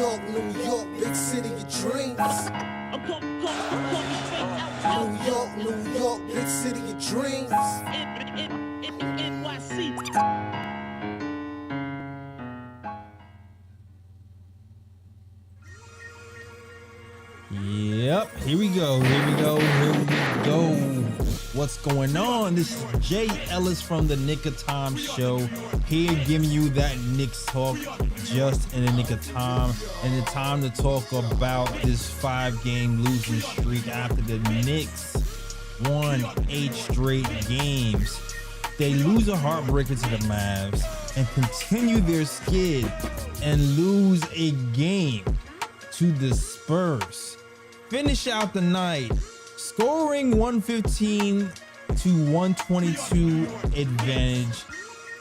New York, big city of dreams. New York, big city of dreams. NYC. Yep, here we go. What's going on? This is Jay Ellis from the Knick of Time Show, here giving you that Knicks talk just in the nick of time, and the time to talk about this 5-game losing streak after the Knicks won 8 straight games. They lose a heartbreaker to the Mavs and continue their skid and lose a game to the Spurs. Finish out the night scoring 115 to 122 advantage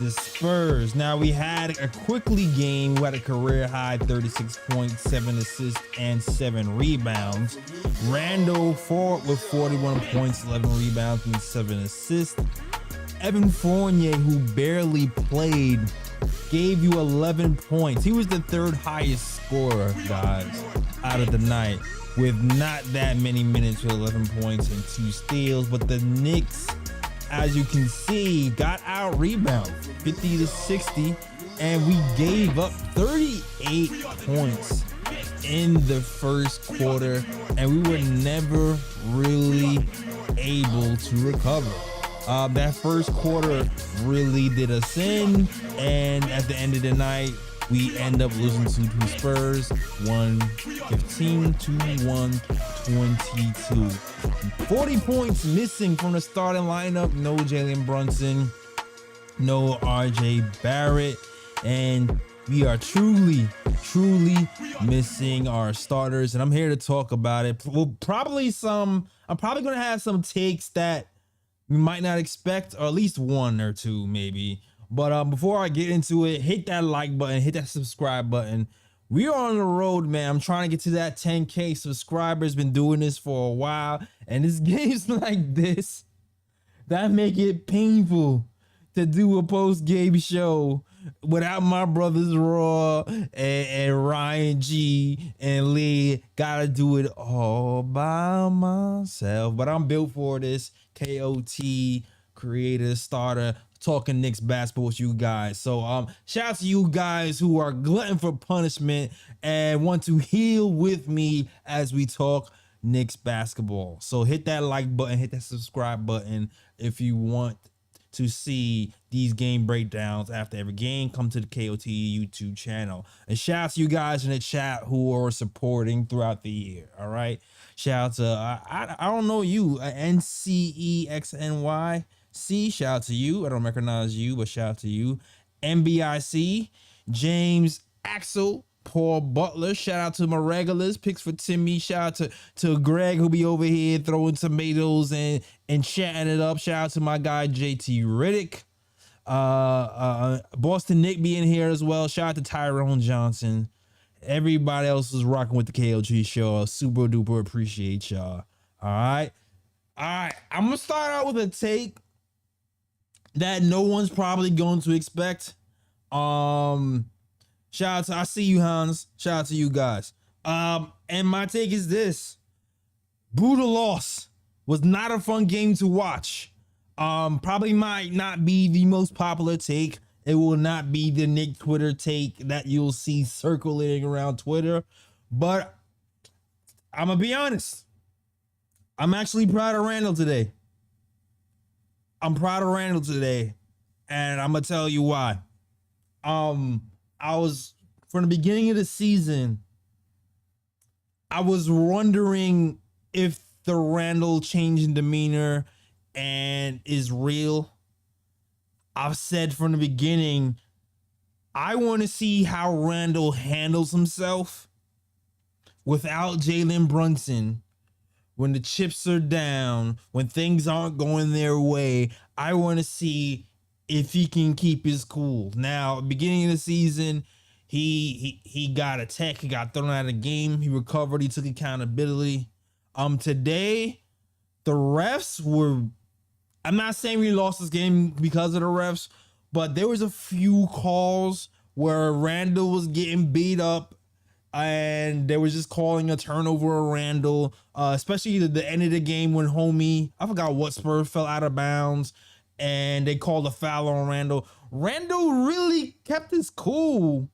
the Spurs. Now we had a quickly game who had a career high 36 points, 7 assists, and 7 rebounds. Randle with 41 points, 11 rebounds, and 7 assists. Evan Fournier, who barely played, gave you 11 points. He was the 3rd highest scorer, guys, out of the night, with not that many minutes with 11 points and 2 steals. But the Knicks, as you can see, got out rebounded 50 to 60, and we gave up 38 points in the first quarter, and we were never really able to recover. That first quarter really did us in, and at the end of the night, we end up losing to the Spurs 115 to 122. 40 points missing from the starting lineup. No Jalen Brunson, no RJ Barrett, and we are truly missing our starters. And I'm here to talk about it. I'm probably gonna have some takes that we might not expect, or at least 1 or 2 maybe. But before I get into it, hit that like button, hit that subscribe button. We are on the road, man. I'm trying to get to that 10K subscribers. Been doing this for a while, and it's games like this that make it painful to do a post-game show without my brothers Raw and Ryan G and Lee. Gotta do it all by myself, but I'm built for this. KOT, creator, starter, talking Knicks basketball with you guys. So shout out to you guys who are glutton for punishment and want to heal with me as we talk Knicks basketball. So hit that like button, hit that subscribe button if you want to see these game breakdowns after every game. Come to the KOT YouTube channel. And shout out to you guys in the chat who are supporting throughout the year. All right. Shout out to I don't know you, NCEXNY. Shout out to you. I don't recognize you, but shout out to you. MBIC, James Axel, Paul Butler. Shout out to my regulars. Picks for Timmy. Shout out to Greg, who'll be over here throwing tomatoes and chatting it up. Shout out to my guy JT Riddick. Boston Nick being here as well. Shout out to Tyrone Johnson. Everybody else was rocking with the KLG show. Super duper appreciate y'all. All right. I'm gonna start out with a take that no one's probably going to expect. Shout out to, I see you, Hans. Shout out to you guys. And my take is this: brutal loss was not a fun game to watch. Probably might not be the most popular take. It will not be the Nick Twitter take that you'll see circulating around Twitter. But I'm gonna be honest. I'm actually proud of Randle today. I'm proud of Randle today, and I'm gonna tell you why. I was, from the beginning of the season, I was wondering if the Randle change in demeanor and is real. I've said from the beginning, I want to see how Randle handles himself without Jalen Brunson. When the chips are down, when things aren't going their way, I want to see if he can keep his cool. Now, beginning of the season, he got attacked, he got thrown out of the game, he recovered, he took accountability. Today, the refs were, I'm not saying we lost this game because of the refs, but there was a few calls where Randle was getting beat up and they were just calling a turnover of Randle, especially the end of the game when I forgot what Spurs fell out of bounds, and they called a foul on Randle. Randle really kept his cool,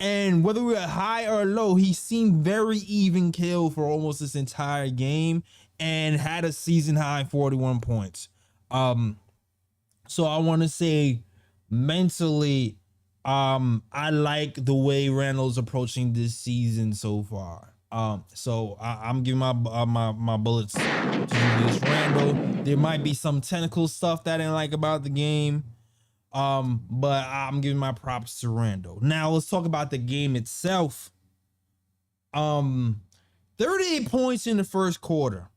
and whether we were high or low, he seemed very even keel for almost this entire game and had a season high 41 points. So I want to say mentally, I like the way Randle's approaching this season so far. So I'm giving my bullets to Julius Randle. There might be some technical stuff that I didn't like about the game, but I'm giving my props to Randle. Now let's talk about the game itself. 38 points in the first quarter.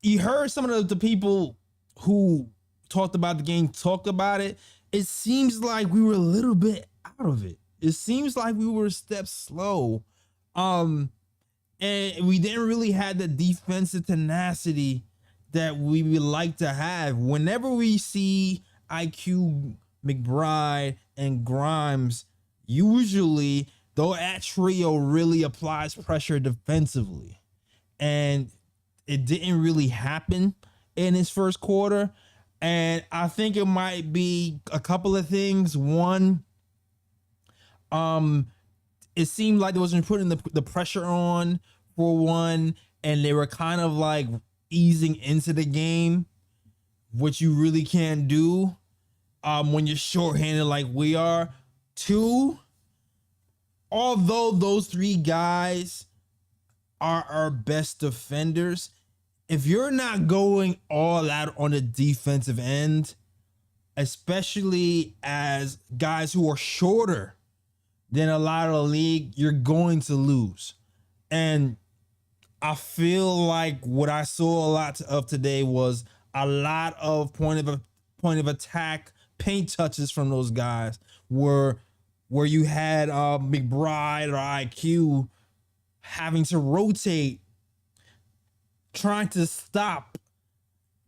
You heard some of the people who talked about the game talk about it. It seems like we were a little bit out of it. It seems like we were a step slow. And we didn't really have the defensive tenacity that we would like to have. Whenever we see IQ, McBride, and Grimes, usually that trio really applies pressure defensively. And it didn't really happen in his first quarter. And I think it might be a couple of things. One, it seemed like they wasn't putting the pressure on, for one, and they were kind of like easing into the game, which you really can't do when you're shorthanded like we are. Two, although those three guys are our best defenders, if you're not going all out on the defensive end, especially as guys who are shorter than a lot of the league, you're going to lose. And I feel like what I saw a lot of today was a lot of point of attack paint touches from those guys, where you had McBride or IQ having to rotate, trying to stop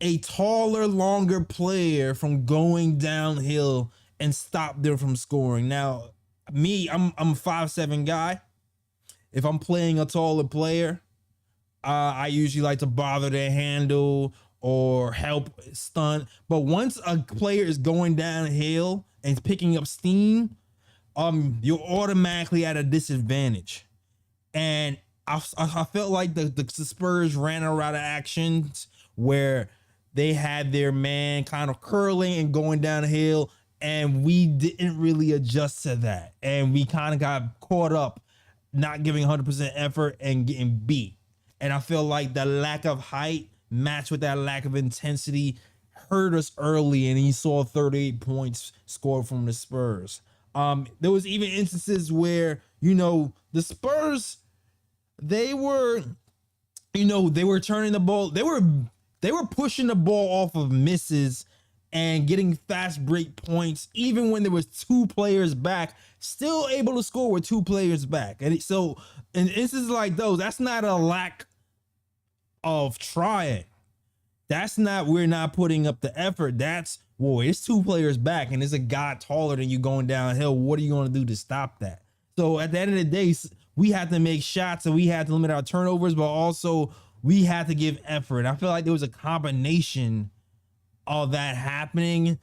a taller, longer player from going downhill and stop them from scoring. Now, me, I'm a 5'7" guy. If I'm playing a taller player, I usually like to bother their handle or help stunt. But once a player is going downhill and picking up steam, you're automatically at a disadvantage. And I felt like the Spurs ran a lot of actions where they had their man kind of curling and going downhill, and we didn't really adjust to that. And we kind of got caught up not giving 100% effort and getting beat. And I feel like the lack of height matched with that lack of intensity hurt us early, and he saw 38 points scored from the Spurs. There was even instances where, the Spurs, they were turning the ball. They were pushing the ball off of misses and getting fast break points, even when there was two players back, still able to score with two players back. And so in instances like those, that's not a lack of trying. That's not, we're not putting up the effort. That's, it's two players back and there's a guy taller than you going downhill. What are you going to do to stop that? So at the end of the day, we had to make shots and we had to limit our turnovers, but also we had to give effort. I feel like there was a combination of that happening.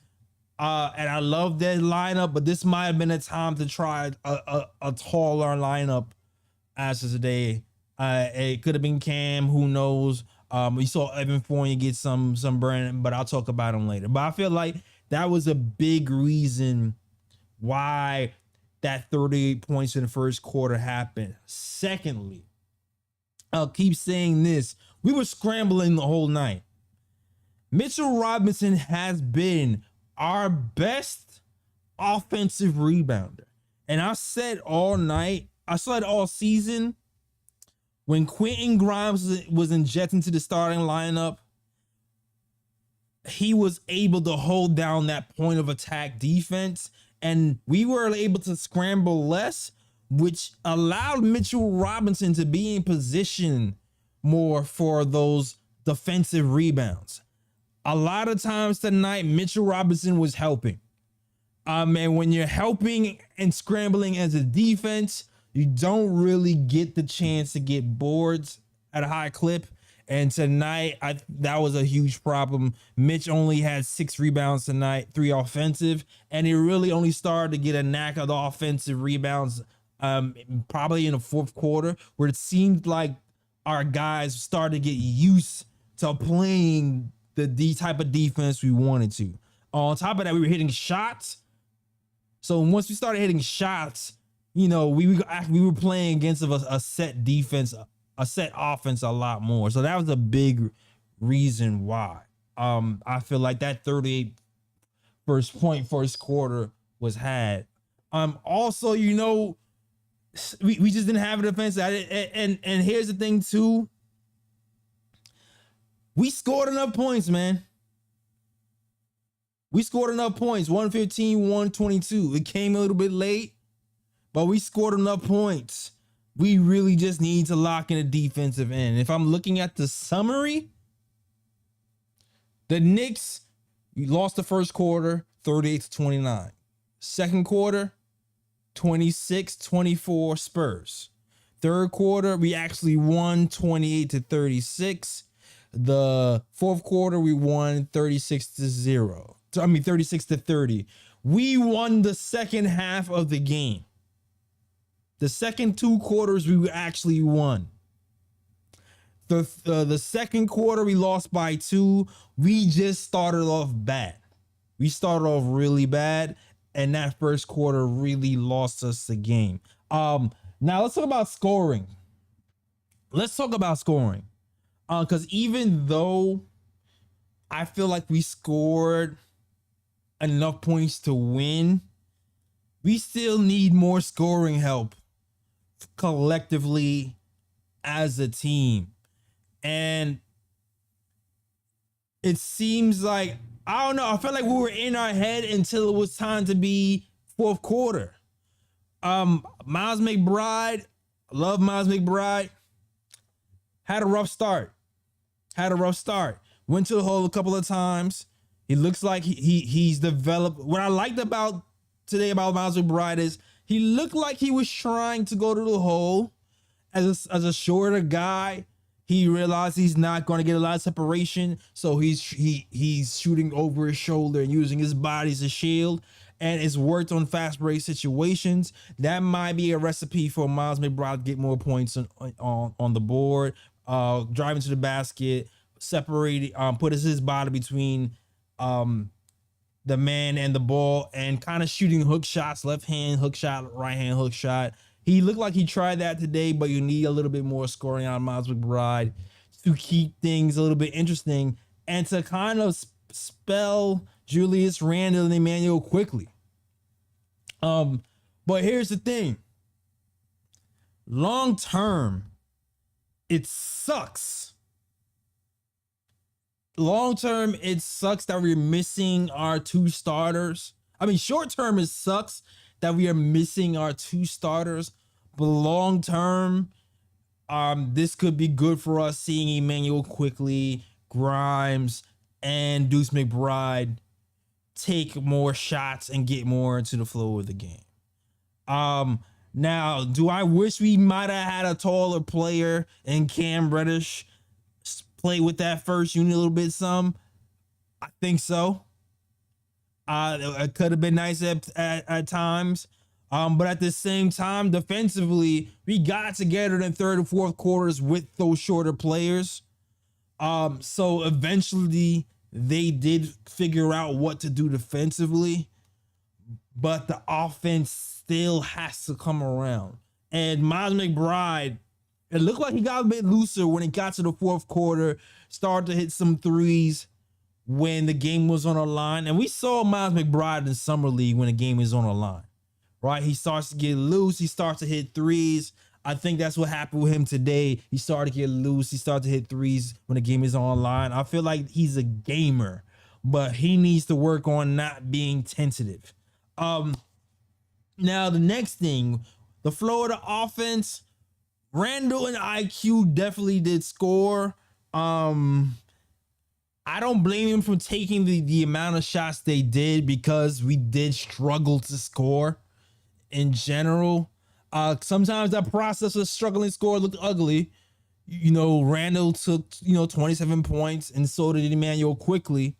And I love that lineup, but this might have been a time to try a taller lineup as of today. It could have been Cam, who knows? We saw Evan Fournier get some burn, but I'll talk about him later. But I feel like that was a big reason why that 38 points in the first quarter happened. Secondly, I'll keep saying this. We were scrambling the whole night. Mitchell Robinson has been our best offensive rebounder. And I said all night, I said all season, when Quentin Grimes was injected into the starting lineup, he was able to hold down that point of attack defense, and we were able to scramble less, which allowed Mitchell Robinson to be in position more for those defensive rebounds. A lot of times tonight, Mitchell Robinson was helping. And when you're helping and scrambling as a defense, you don't really get the chance to get boards at a high clip. And tonight, that was a huge problem. Mitch only had 6 rebounds tonight, 3 offensive, and he really only started to get a knack of the offensive rebounds probably in the fourth quarter, where it seemed like our guys started to get used to playing the type of defense we wanted to. On top of that, we were hitting shots. So once we started hitting shots, we were playing against a set defense, a set offense a lot more. So that was a big reason why. I feel like that 38 first quarter was had. Also, we just didn't have a defense at it. And here's the thing too. We scored enough points, man. We scored enough points, 115, 122. It came a little bit late, but we scored enough points. We really just need to lock in a defensive end. If I'm looking at the summary, the Knicks, we lost the first quarter, 38-29. Second quarter, 26-24 Spurs. Third quarter, we actually won 28-36. The fourth quarter, we won 36-0. 36-30. We won the second half of the game. The second 2 quarters, we actually won. The second quarter, we lost by 2. We just started off bad. We started off really bad, and that first quarter really lost us the game. Now let's talk about scoring. Because even though I feel like we scored enough points to win, we still need more scoring help collectively as a team. And it seems like, I don't know, I felt like we were in our head until it was time to be fourth quarter. Miles McBride, love Miles McBride, had a rough start. Went to the hole a couple of times. He looks like he's developed. What I liked about today about Miles McBride is he looked like he was trying to go to the hole as a shorter guy. He realized he's not going to get a lot of separation, so he's shooting over his shoulder and using his body as a shield, and it's worked on fast break situations. That might be a recipe for Miles McBride to get more points on the board, driving to the basket, separating, put his body between the man and the ball, and kind of shooting hook shots, left hand hook shot, right hand hook shot. He looked like he tried that today, but you need a little bit more scoring on Miles McBride to keep things a little bit interesting and to kind of spell Julius Randle and Emmanuel quickly. But here's the thing. Long term, it sucks. Long term, it sucks that we're missing our 2 starters. I mean, short term, it sucks that we are missing our 2 starters. But long term, this could be good for us seeing Emmanuel quickly, Grimes, and Deuce McBride take more shots and get more into the flow of the game. Now, do I wish we might have had a taller player in Cam Reddish play with that first unit a little bit some? I think so. It could have been nice at times. But at the same time, defensively, we got together in third and fourth quarters with those shorter players. So eventually they did figure out what to do defensively, but the offense still has to come around. And Miles McBride, it looked like he got a bit looser when it got to the fourth quarter, started to hit some threes when the game was on the line. And we saw Miles McBride in Summer League when the game is on the line, right? He starts to get loose. He starts to hit threes. I think that's what happened with him today. He started to get loose. He started to hit threes when the game is on the line. I feel like he's a gamer, but he needs to work on not being tentative. Now, the next thing, the flow of the offense, Randle and IQ definitely did score. I I don't blame him for taking the amount of shots they did, because we did struggle to score in general. Sometimes that process of struggling to score looked ugly. You know, Randle took, 27 points, and so did Emmanuel quickly.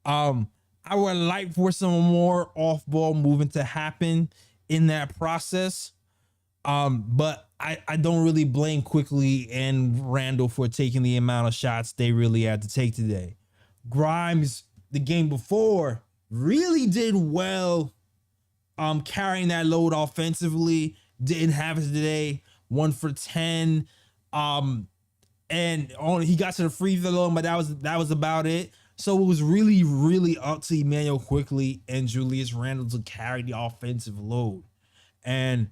I would like for some more off-ball movement to happen in that process. But I don't really blame Quickly and Randle for taking the amount of shots they really had to take today. Grimes, the game before, really did well carrying that load offensively. Didn't have it today. 1 for 10. And he got to the free throw, but that was about it. So it was really, really up to Emmanuel Quickly and Julius Randle to carry the offensive load. And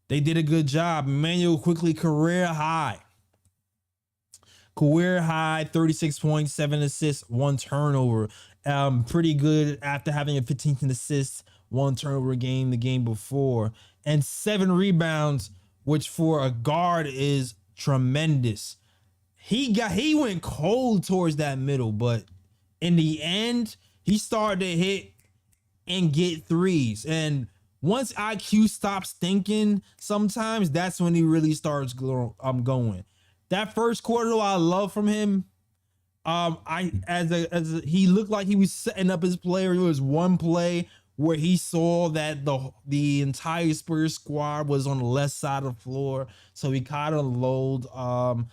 they did a good job. Emmanuel Quickly, career high, 36 points, 7 assists, 1 turnover. Pretty good after having a 15th assist, 1 turnover game the game before, and 7 rebounds, which for a guard is tremendous. He went cold towards that middle, but in the end, he started to hit and get threes. And once IQ stops thinking, sometimes that's when he really starts going. That first quarter, though, I love from him. He looked like he was setting up his play. There was one play where he saw that the entire Spurs squad was on the left side of the floor, so he kind of lulled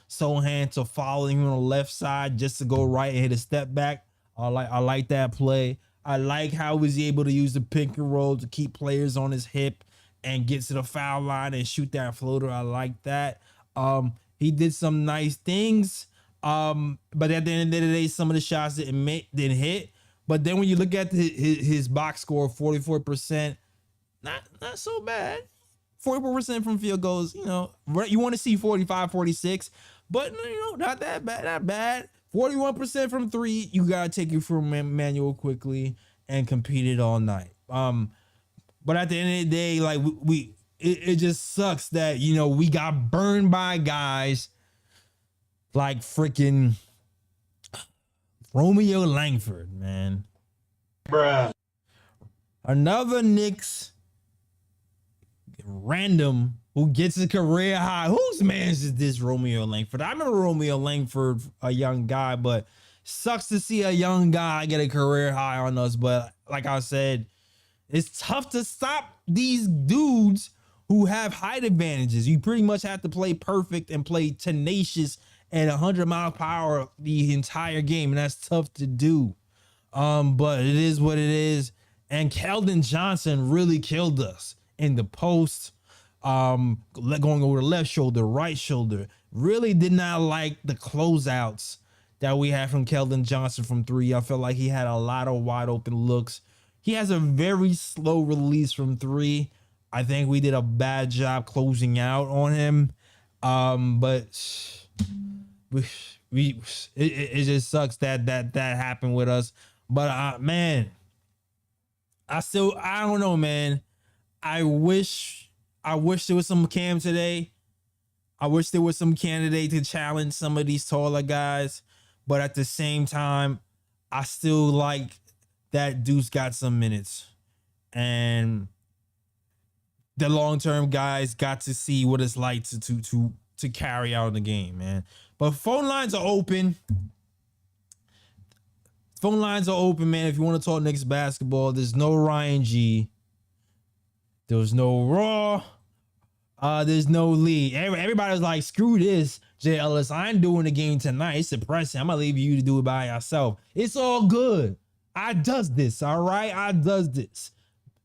Sohan to follow him on the left side just to go right and hit a step back. I like that play. I like how he was able to use the pick and roll to keep players on his hip and get to the foul line and shoot that floater. I like that. He did some nice things, but at the end of the day, some of the shots didn't hit. But then when you look at his box score, 44%, not so bad. 44% from field goals, you want to see 45, 46, but not that bad, not bad. 41% from 3, you gotta take it from Emmanuel Quickly and compete it all night. But at the end of the day, like it just sucks that we got burned by guys like freaking Romeo Langford, man. Bruh. Another Knicks random who gets a career high. Whose man's is this Romeo Langford? I remember Romeo Langford, a young guy, but sucks to see a young guy get a career high on us. But like I said, it's tough to stop these dudes who have height advantages. You pretty much have to play perfect and play tenacious at 100 miles per hour the entire game, and that's tough to do. But it is what it is. And Keldon Johnson really killed us in the post, going over the left shoulder, right shoulder. Really did not like the closeouts that we had from Keldon Johnson from 3. I felt like he had a lot of wide open looks. He has a very slow release from 3. I think we did a bad job closing out on him. But it just sucks that happened with us. But man, I don't know, man. I wish there was some Cam today. I wish there was some candidate to challenge some of these taller guys. But at the same time, I still like that Deuce got some minutes. And the long-term guys got to see what it's like to carry out in the game, man. But phone lines are open. Phone lines are open, man. If you want to talk Knicks basketball, there's no Ryan G. There was no Raw. There's no Lee. Everybody was like, screw this, Jay Ellis. I ain't doing the game tonight. It's depressing. I'm going to leave you to do it by yourself. It's all good. I does this, all right? I does this.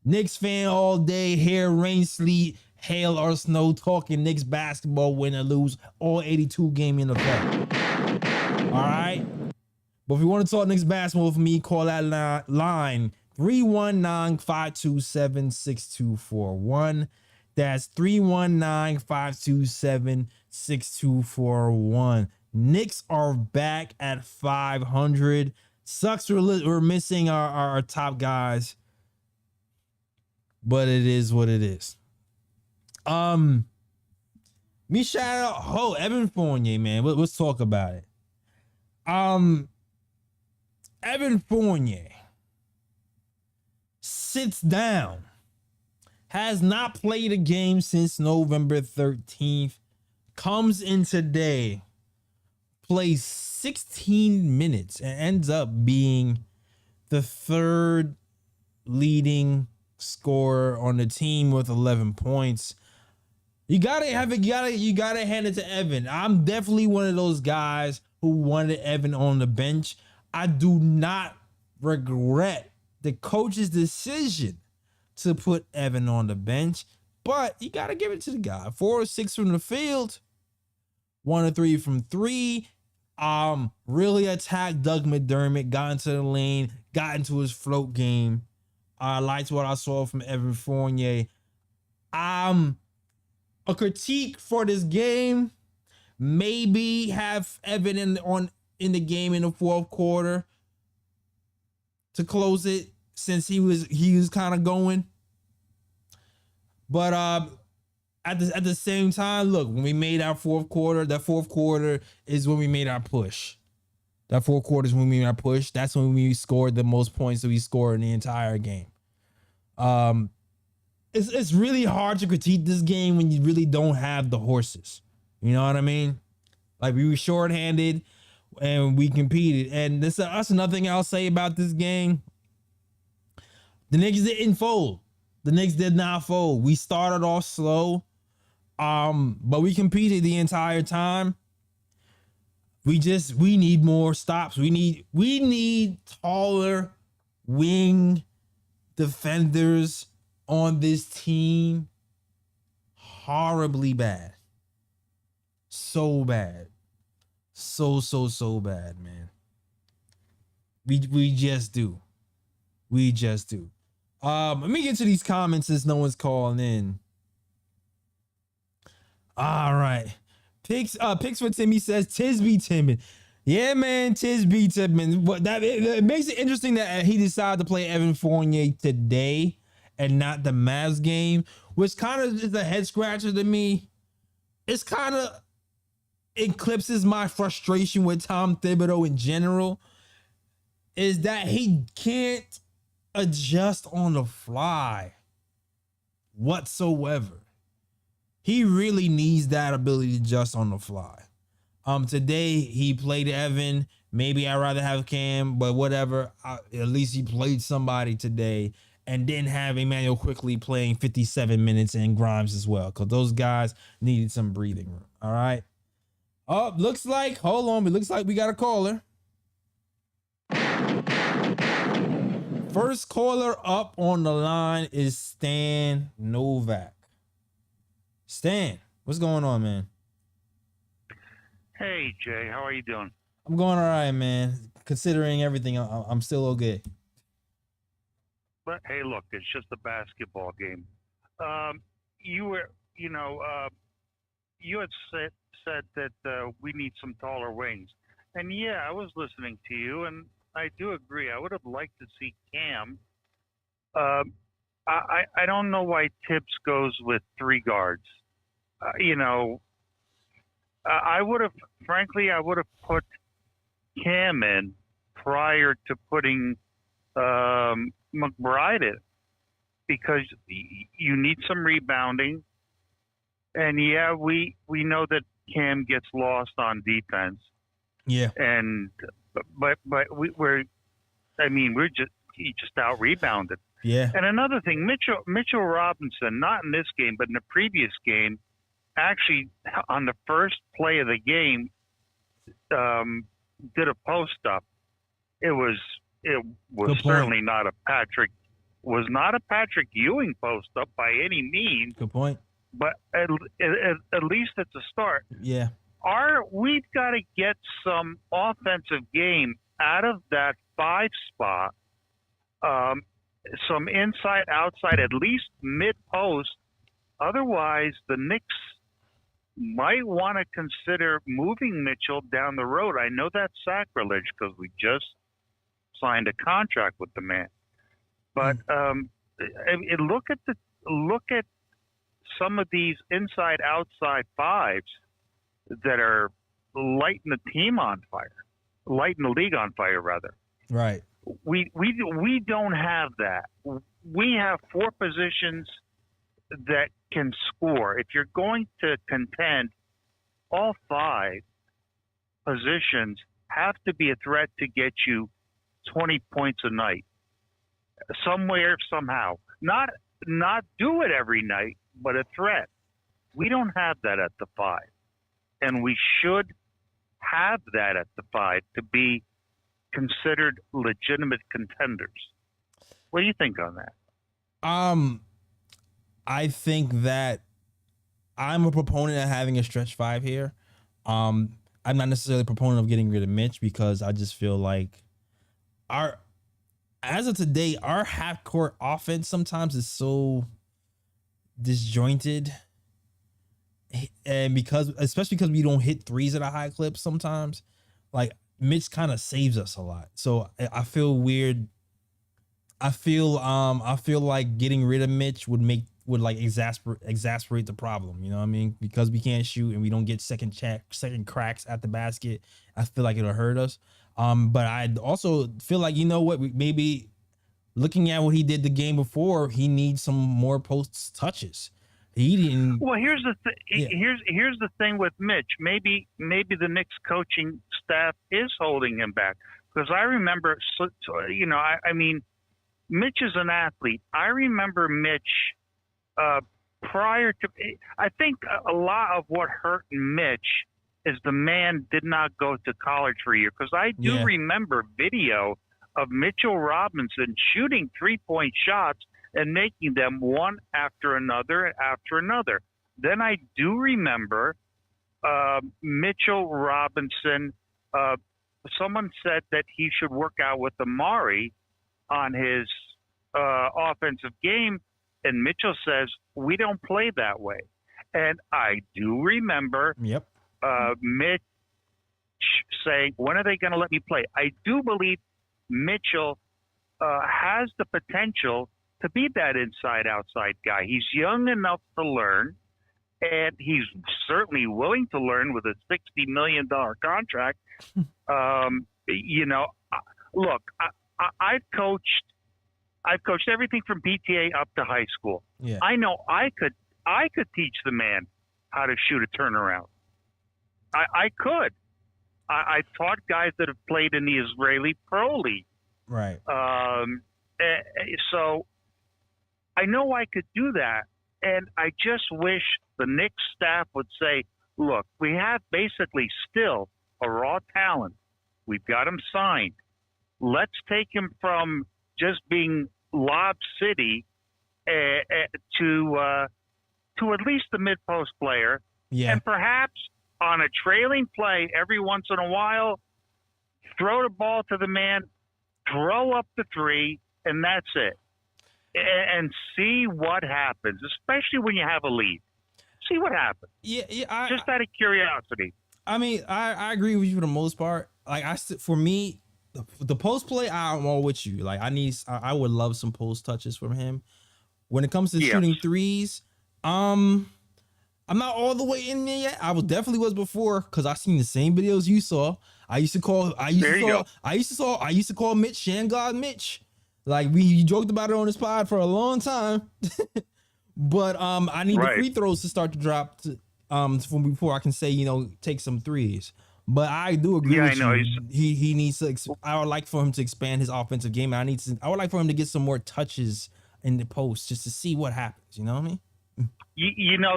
Knicks fan all day, hair, rain, sleet, hail, or snow, talking Knicks basketball, win or lose, all 82 game in effect. All right? But if you want to talk Knicks basketball with me, call that line 319-527-6241. That's 319-527-6241. Knicks are back at 500. Sucks we're missing our top guys, but it is what it is. Me shout out Evan Fournier, man. Let's talk about it. Evan Fournier sits down, has not played a game since November 13th, comes in today, plays 16 minutes, and ends up being the third leading scorer on the team with 11 points. You gotta have it. You gotta hand it to Evan. I'm definitely one of those guys who wanted Evan on the bench. I do not regret the coach's decision to put Evan on the bench, but you gotta give it to the guy. 4 or 6 from the field, 1 or 3 from 3. Really attacked Doug McDermott, got into the lane, got into his float game. I liked what I saw from Evan Fournier. A critique for this game, maybe have Evan in the game in the fourth quarter to close it, since he was kind of going. But at the same time, look, when we made our fourth quarter, that fourth quarter is when we made our push. That fourth quarter is when we made our push. That's when we scored the most points that we scored in the entire game. It's really hard to critique this game when you really don't have the horses. You know what I mean? Like, we were shorthanded and we competed. And that's another thing I'll say about this game. The Knicks didn't fold. The Knicks did not fold. We started off slow, but we competed the entire time. We need more stops. We need taller wing defenders on this team. Horribly bad. So bad. So bad, man. We just do. We just do. Let me get to these comments since no one's calling in. All right. Picks for Timmy says Tisby timid. Yeah, man, Tisby timid. But it makes it interesting that he decided to play Evan Fournier today and not the Mavs game, which kind of is a head scratcher to me. It's kind of eclipses my frustration with Tom Thibodeau in general, is that he can't adjust on the fly whatsoever. He really needs that ability to adjust on the fly. Today he played Evan. Maybe I'd rather have Cam, but whatever. At least he played somebody today, and didn't have Emmanuel Quickly playing 57 minutes and Grimes as well, because those guys needed some breathing room. All right. Oh, looks like we got a caller. First caller up on the line is Stan Novak. Stan, what's going on, man? Hey, Jay, how are you doing? I'm going all right, man. Considering everything, I'm still okay. But hey, look, it's just a basketball game. You had said that we need some taller wings, and yeah, I was listening to you, and I do agree. I would have liked to see Cam. I don't know why Tibbs goes with 3 guards. I would have put Cam in prior to putting McBride in, because you need some rebounding. And yeah, we know that Cam gets lost on defense. Yeah. And but he just out rebounded. Yeah. And another thing, Mitchell Robinson, not in this game, but in the previous game, actually on the first play of the game, did a post up. It was certainly not a Patrick Ewing post up by any means. Good point. But at least it's a start. Yeah. We've got to get some offensive game out of that 5 spot. Some inside, outside, at least mid post. Otherwise, the Knicks might want to consider moving Mitchell down the road. I know that's sacrilege because we just signed a contract with the man. But look at some of these inside outside 5s that are lighting the league on fire rather. Right. We don't have that. We have four positions that can score. If you're going to contend, all five positions have to be a threat to get you 20 points a night, somewhere, somehow. Not do it every night, but a threat. We don't have that at the five, and we should have that at the five to be considered legitimate contenders. What do you think on that? I think that I'm a proponent of having a stretch five here. I'm not necessarily a proponent of getting rid of Mitch because I just feel like as of today, our half court offense sometimes is so disjointed. And especially because we don't hit threes at a high clip sometimes, like Mitch kind of saves us a lot. So I feel weird. I feel like getting rid of Mitch would exasperate the problem. You know what I mean? Because we can't shoot and we don't get second cracks at the basket. I feel like it'll hurt us. But I also feel like, you know what, maybe looking at what he did the game before, he needs some more post touches. He didn't. Well, here's the thing with Mitch. Maybe the Knicks coaching staff is holding him back, because I remember, I mean, Mitch is an athlete. I remember Mitch prior to. I think a lot of what hurt Mitch is the man did not go to college for a year, because I do remember video of Mitchell Robinson shooting 3-point shots and making them one after another. Then I do remember Mitchell Robinson. Someone said that he should work out with Amari on his offensive game, and Mitchell says, we don't play that way. And I do remember Mitch saying, when are they going to let me play? I do believe Mitchell has the potential to be that inside-outside guy. He's young enough to learn, and he's certainly willing to learn with a $60 million contract. Look, I've coached everything from PTA up to high school. Yeah. I know I could teach the man how to shoot a turnaround. I could. I taught guys that have played in the Israeli Pro League. Right. So I know I could do that, and I just wish the Knicks staff would say, look, we have basically still a raw talent. We've got him signed. Let's take him from just being Lob City to at least the mid-post player. Yeah. And perhaps on a trailing play every once in a while, throw the ball to the man, throw up the three, and that's it. And see what happens, especially when you have a lead. See what happens. Yeah. Just out of curiosity. I mean, I agree with you for the most part. Like for me, the post play, I'm all with you. Like I would love some post touches from him. When it comes to shooting threes, I'm not all the way in there yet. I definitely was before, because I seen the same videos you saw. I used to call Mitch Shan Mitch. Like we joked about it on this pod for a long time. But I need the free throws to start to drop from before I can say, take some threes. But I do agree with you. He needs to. I would like for him to expand his offensive game. I would like for him to get some more touches in the post just to see what happens. You know what I mean?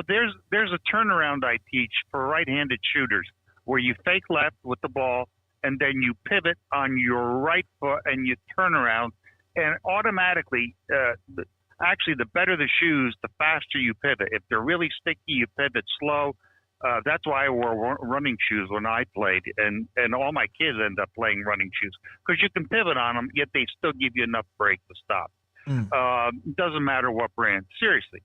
There's a turnaround I teach for right-handed shooters where you fake left with the ball, and then you pivot on your right foot and you turn around, and automatically, actually, the better the shoes, the faster you pivot. If they're really sticky, you pivot slow. That's why I wore running shoes when I played, and all my kids end up playing running shoes, because you can pivot on them, yet they still give you enough break to stop. Doesn't matter what brand. Seriously,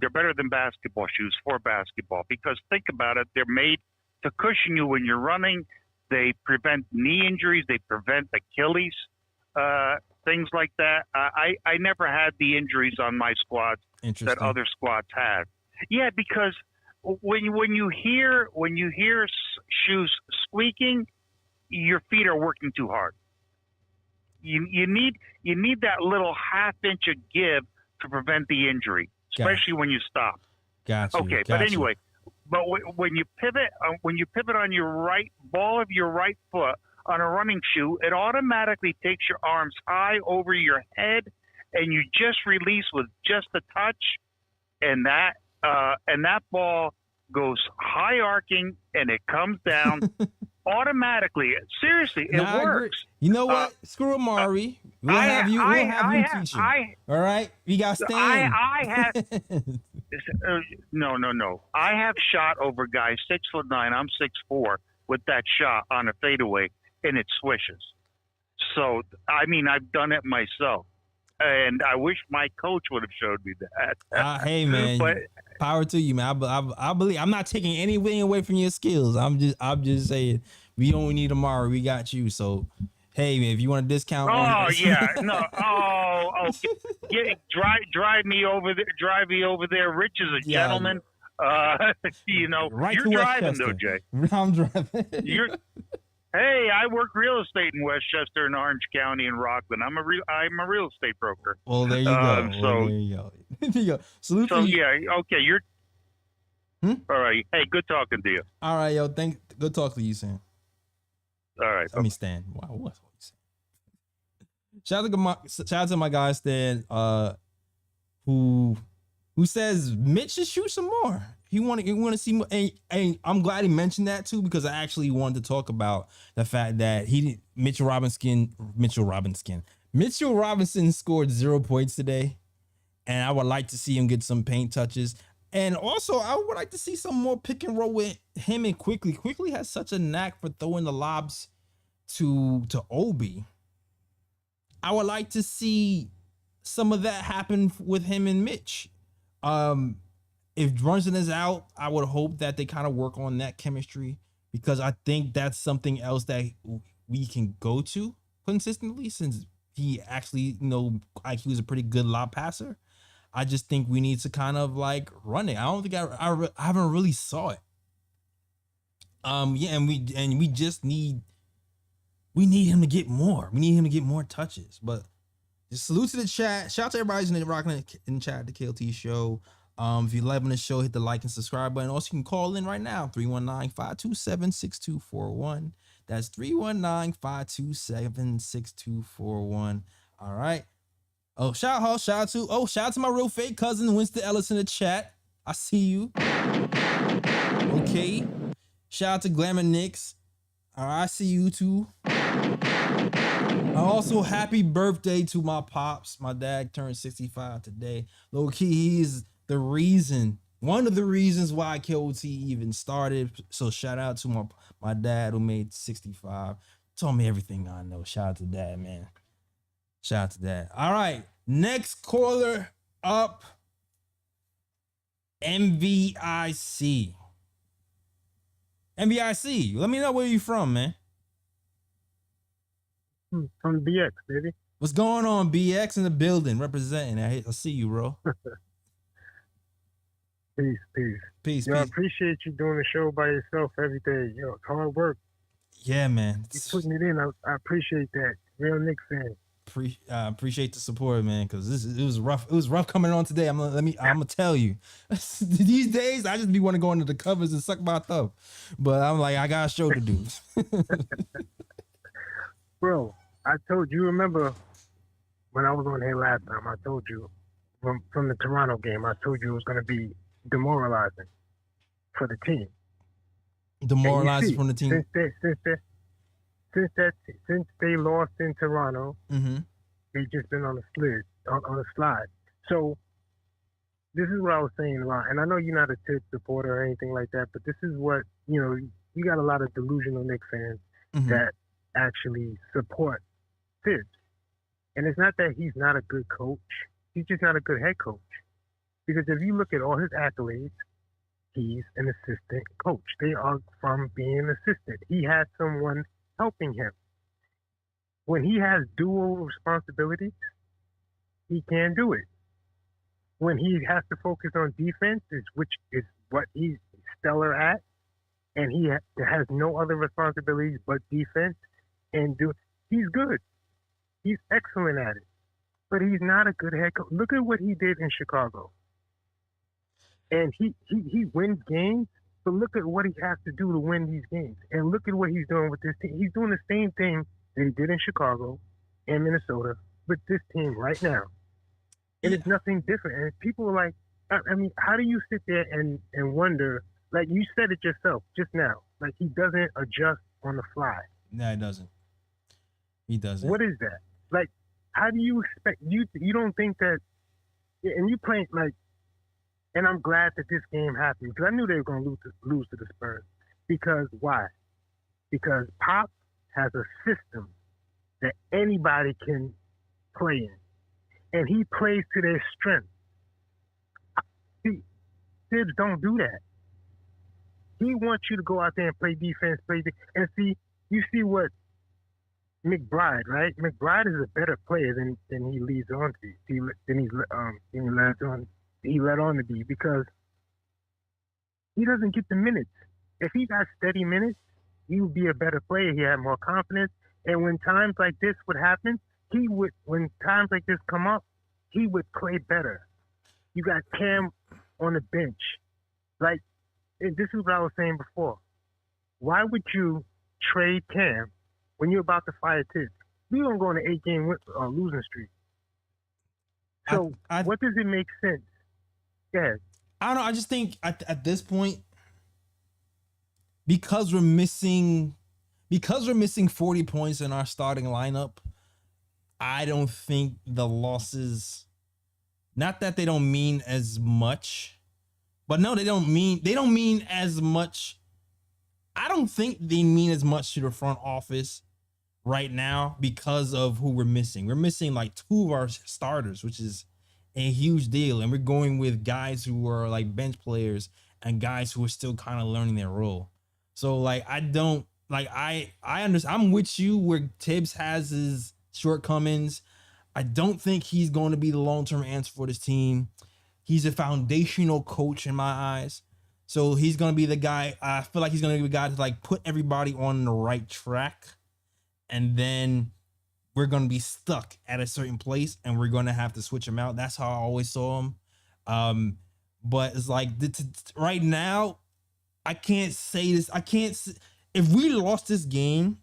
they're better than basketball shoes for basketball, because think about it, they're made to cushion you when you're running. They prevent knee injuries. They prevent Achilles, things like that. I never had the injuries on my squads that other squads had. Yeah, because when you hear shoes squeaking, your feet are working too hard. you need that little half inch of give to prevent the injury, especially when you stop. Gotcha. Okay, but anyway, when you pivot on your right ball of your right foot on a running shoe, it automatically takes your arms high over your head, and you just release with just a touch, and that ball goes high arcing and it comes down automatically. Seriously, it works. You know what? Screw Amari. We'll have you teach him. All right, we got Stan. I have no. I have shot over guys 6'9". I'm 6'4" with that shot on a fadeaway, and it swishes. So I mean, I've done it myself, and I wish my coach would have showed me that. Hey man, but power to you, man. I believe I'm not taking anything away from your skills. I'm just saying we don't need Amari. We got you. So hey man, if you want a discount, drive me over there. Rich is a gentleman. You know, right you're driving though, Jay. I'm driving. Hey, I work real estate in Westchester and Orange County and Rockland. I'm a real estate broker. Well, there you go. There you go. There you go. Salute to you. Yeah, okay. You're all right. Hey, good talking to you. All right, yo. Good talk to you, Sam. All right. Let me stand. Wow, what you saying? Shout out to my guy Stan, who says Mitch should shoot some more. He want to see more, and I'm glad he mentioned that too, because I actually wanted to talk about the fact that Mitchell Robinson scored 0 points today, and I would like to see him get some paint touches, and also I would like to see some more pick and roll with him and Quickly. Quickly has such a knack for throwing the lobs to Obi. I would like to see some of that happen with him and Mitch. If Brunson is out, I would hope that they kind of work on that chemistry, because I think that's something else that we can go to consistently, since he actually, like he was a pretty good lob passer. I just think we need to kind of like run it. I don't think I haven't really saw it. And we just need him to get more. We need him to get more touches. But just salute to the chat. Shout out to everybody who's rocking in the chat, the KLT show. If you're loving the show, hit the like and subscribe button. Also, you can call in right now, 319-527-6241. That's 319-527-6241. All right. Oh, shout out to my real fake cousin, Winston Ellis, in the chat. I see you. Okay. Shout out to Glamour Knicks. All right, I see you too. Also, happy birthday to my pops. My dad turned 65 today. Low key, he's one of the reasons why KOT even started. So shout out to my dad who made 65. Told me everything I know. Shout out to dad, man. Shout out to dad. All right, next caller up, MVIC. MVIC, let me know where you from, man. From BX, baby. What's going on, BX in the building, representing. I see you, bro. Peace. Yo, I appreciate you doing the show by yourself every day. Yo, it's hard work. Yeah, man. You putting it in. I appreciate that. Real Knicks fan. Appreciate the support, man, because it was rough. It was rough coming on today. I'm gonna tell you. These days, I just be want to go into the covers and suck my thumb, but I'm like, I got a show to do. Bro, I told you. Remember when I was on here last time? I told you from the Toronto game. I told you it was going to be demoralizing for the team. Demoralizing from the team. Since they lost in Toronto, they've just been on a slide. So this is what I was saying, Ron, and I know you're not a Tibbs supporter or anything like that, but this is what, you got a lot of delusional Knicks fans that actually support Tibbs. And it's not that he's not a good coach. He's just not a good head coach. Because if you look at all his accolades, he's an assistant coach. They are from being an assistant. He has someone helping him. When he has dual responsibilities, he can do it. When he has to focus on defense, which is what he's stellar at, and he has no other responsibilities but defense, he's good. He's excellent at it, but he's not a good head coach. Look at what he did in Chicago, and he wins games. But look at what he has to do to win these games, and look at what he's doing with this team. He's doing the same thing that he did in Chicago and Minnesota with this team right now, and it's nothing different. And people are like, I mean, how do you sit there and wonder? Like you said it yourself just now, like he doesn't adjust on the fly. No, he doesn't. He doesn't. What is that? Like, how do you expect you don't think that? And you playing like, and I'm glad that this game happened because I knew they were going to lose to the Spurs. Because why? Because Pop has a system that anybody can play in, and he plays to their strength. See, Tibbs don't do that. He wants you to go out there and play defense, and see. You see what McBride, right? McBride is a better player than he leads on to. He led on to be because he doesn't get the minutes. If he got steady minutes, he would be a better player. He had more confidence. And when times like this would happen, when times like this come up, he would play better. You got Cam on the bench. Like, this is what I was saying before. Why would you trade Cam when you're about to fire Tibbs? We're going to go on an 8-game losing streak. So what does it make sense? Yeah. I don't know. I just think at this point, because we're missing 40 points in our starting lineup, I don't think the losses, not that they don't mean as much, but no, they don't mean as much. I don't think they mean as much to the front office right now because of who we're missing. We're missing like 2 of our starters, which is a huge deal. And we're going with guys who are like bench players and guys who are still kind of learning their role. So like, I understand. I'm with you where Tibbs has his shortcomings. I don't think he's going to be the long-term answer for this team. He's a foundational coach in my eyes. So he's going to be the guy. I feel like he's going to be the guy to like put everybody on the right track. And then we're going to be stuck at a certain place and we're going to have to switch him out. That's how I always saw him. But it's like right now, I can't say this. If we lost this game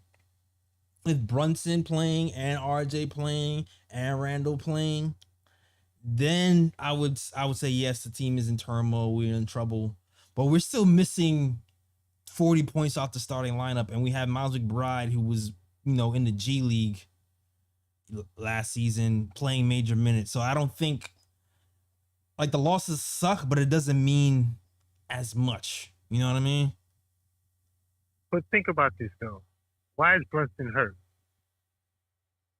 with Brunson playing and RJ playing and Randle playing, then I would say, yes, the team is in turmoil. We're in trouble. But we're still missing 40 points off the starting lineup. And we have Miles McBride, who was, in the G League last season, playing major minutes. So I don't think, like, the losses suck, but it doesn't mean as much. You know what I mean? But think about this, though. Why is Brunson hurt?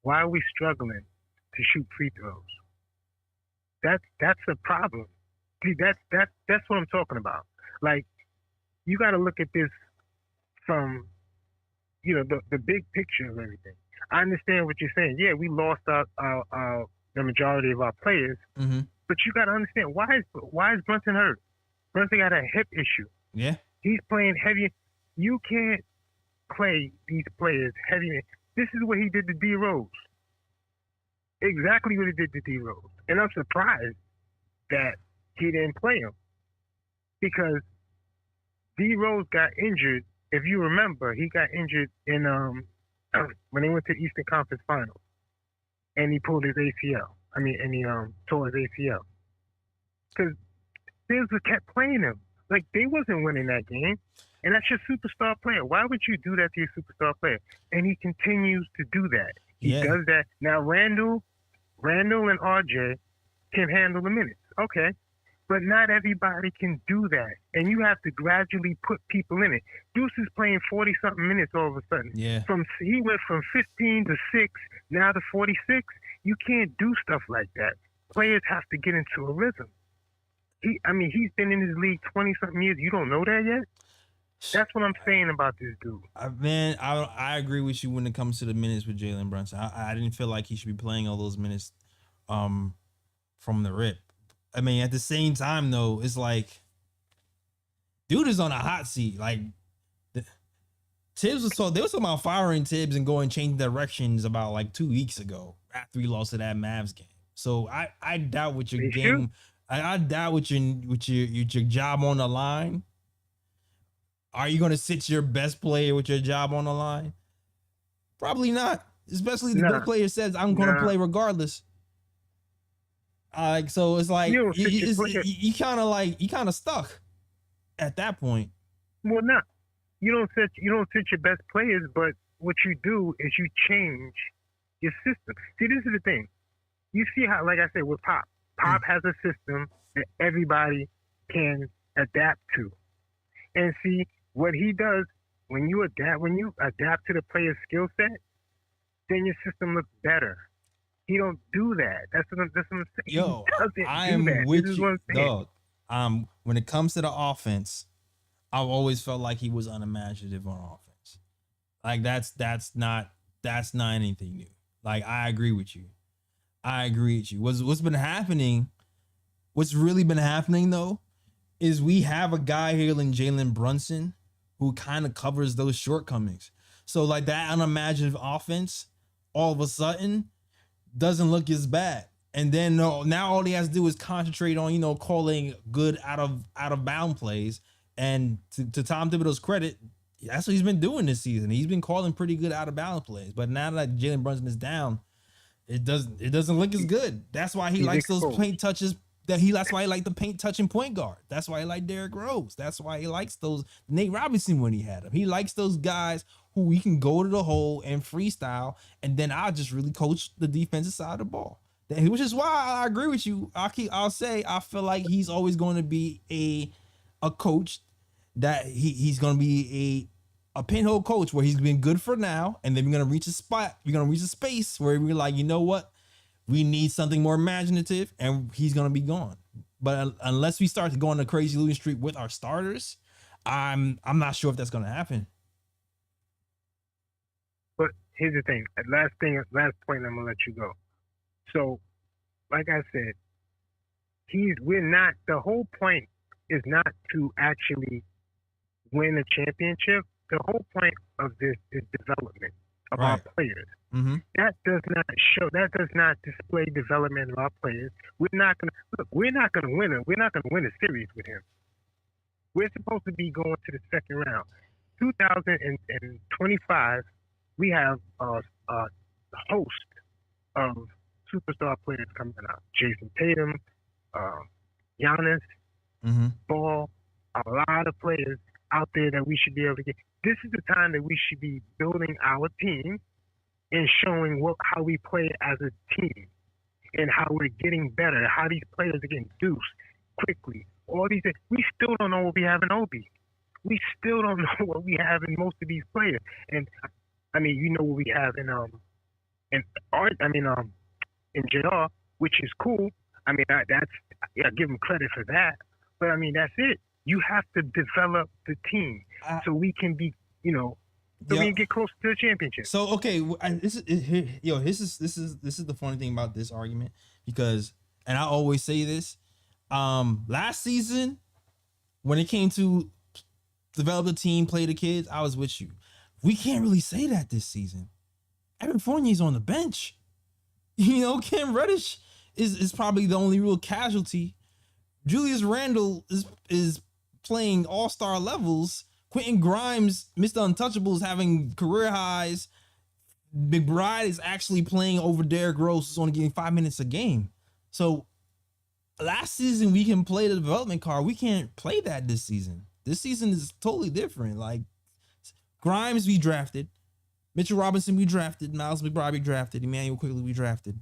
Why are we struggling to shoot free throws? That's a problem. See, that's what I'm talking about. Like, you got to look at this from, the big picture of everything. I understand what you're saying. Yeah, we lost the majority of our players, but you got to understand why is Brunson hurt? Brunson got a hip issue. Yeah, he's playing heavy. You can't play these players heavy. This is what he did to D Rose. Exactly what he did to D Rose, and I'm surprised that he didn't play him because D Rose got injured. If you remember, he got injured in when they went to the Eastern Conference Finals, and he pulled his ACL. And he tore his ACL because Spurs kept playing him like they wasn't winning that game, and that's your superstar player. Why would you do that to your superstar player? And he continues to do that. He does that now. Randle and RJ can handle the minutes, okay. But not everybody can do that. And you have to gradually put people in it. Deuce is playing 40-something minutes all of a sudden. Yeah. He went from 15 to 6, now to 46. You can't do stuff like that. Players have to get into a rhythm. He's been in this league 20-something years. You don't know that yet? That's what I'm saying about this dude. Man, I agree with you when it comes to the minutes with Jalen Brunson. I didn't feel like he should be playing all those minutes from the rip. At the same time, though, it's like, dude is on a hot seat. Like, Tibbs was they was talking about firing Tibbs and going changing directions about like 2 weeks ago after we lost to that Mavs game. So I doubt with your game. I doubt with your job on the line. Are you going to sit your best player with your job on the line? Probably not. Especially the best player says I'm going to play regardless. So it's like you kind of stuck at that point. Well, no, you don't sit your best players, but what you do is you change your system. See, this is the thing. You see how, like I said, with Pop has a system that everybody can adapt to, and see what he does when you adapt to the player's skill set, then your system looks better. He don't do that. That's what I'm saying. Yo, I am with you, dog. When it comes to the offense, I've always felt like he was unimaginative on offense. Like that's not anything new. Like I agree with you. What's been happening? What's really been happening though, is we have a guy here in Jalen Brunson who kind of covers those shortcomings. So like that unimaginative offense, all of a sudden, doesn't look as bad. And then now all he has to do is concentrate on, calling good out of bound plays. And to Tom Thibodeau's credit, that's what he's been doing this season. He's been calling pretty good out of bound plays. But now that Jalen Brunson is down, it doesn't look as good. That's why he likes those paint touches. That's why he liked the paint touching point guard. That's why he liked Derrick Rose. That's why he likes those Nate Robinson when he had him. He likes those guys who we can go to the hole and freestyle, and then I'll just really coach the defensive side of the ball. Which is why I agree with you. I'll say I feel like he's always going to be a coach that he's going to be a pinhole coach where he's been good for now, and then we're going to reach a spot. We're going to reach a space where we're like, you know what? We need something more imaginative, and he's going to be gone. But unless we start to go on a crazy losing streak with our starters, I'm not sure if that's going to happen. But here's the thing. Last point, I'm going to let you go. So, like I said, the whole point is not to actually win a championship. The whole point of this is development of our players. Mm-hmm. That does not display development of our players. We're not going to win a series with him. We're supposed to be going to the second round. 2025, we have a host of superstar players coming out. Jason Tatum, Giannis, Ball, a lot of players out there that we should be able to get. This is the time that we should be building our team and showing how we play as a team and how we're getting better, how these players are getting deuced quickly. All these things. We still don't know what we have in Obi. We still don't know what we have in most of these players. And I mean, you know what we have in JR, which is cool. I mean, I give him credit for that. But I mean, that's it. You have to develop the team so we can be, so we can get close to the championship. So okay, this is the funny thing about this argument, because, and I always say this, last season when it came to develop the team, play the kids, I was with you. We can't really say that this season. Evan Fournier's on the bench. Cam Reddish is probably the only real casualty. Julius Randle is playing all-star levels. Quentin Grimes, Mr. Untouchable, is having career highs. McBride is actually playing over Derrick Rose, who's only getting 5 minutes a game. So last season we can play the development card. We can't play that this season. This season is totally different. Like Grimes, we drafted. Mitchell Robinson, we drafted. Miles McBride, we drafted. Emmanuel Quigley, we drafted.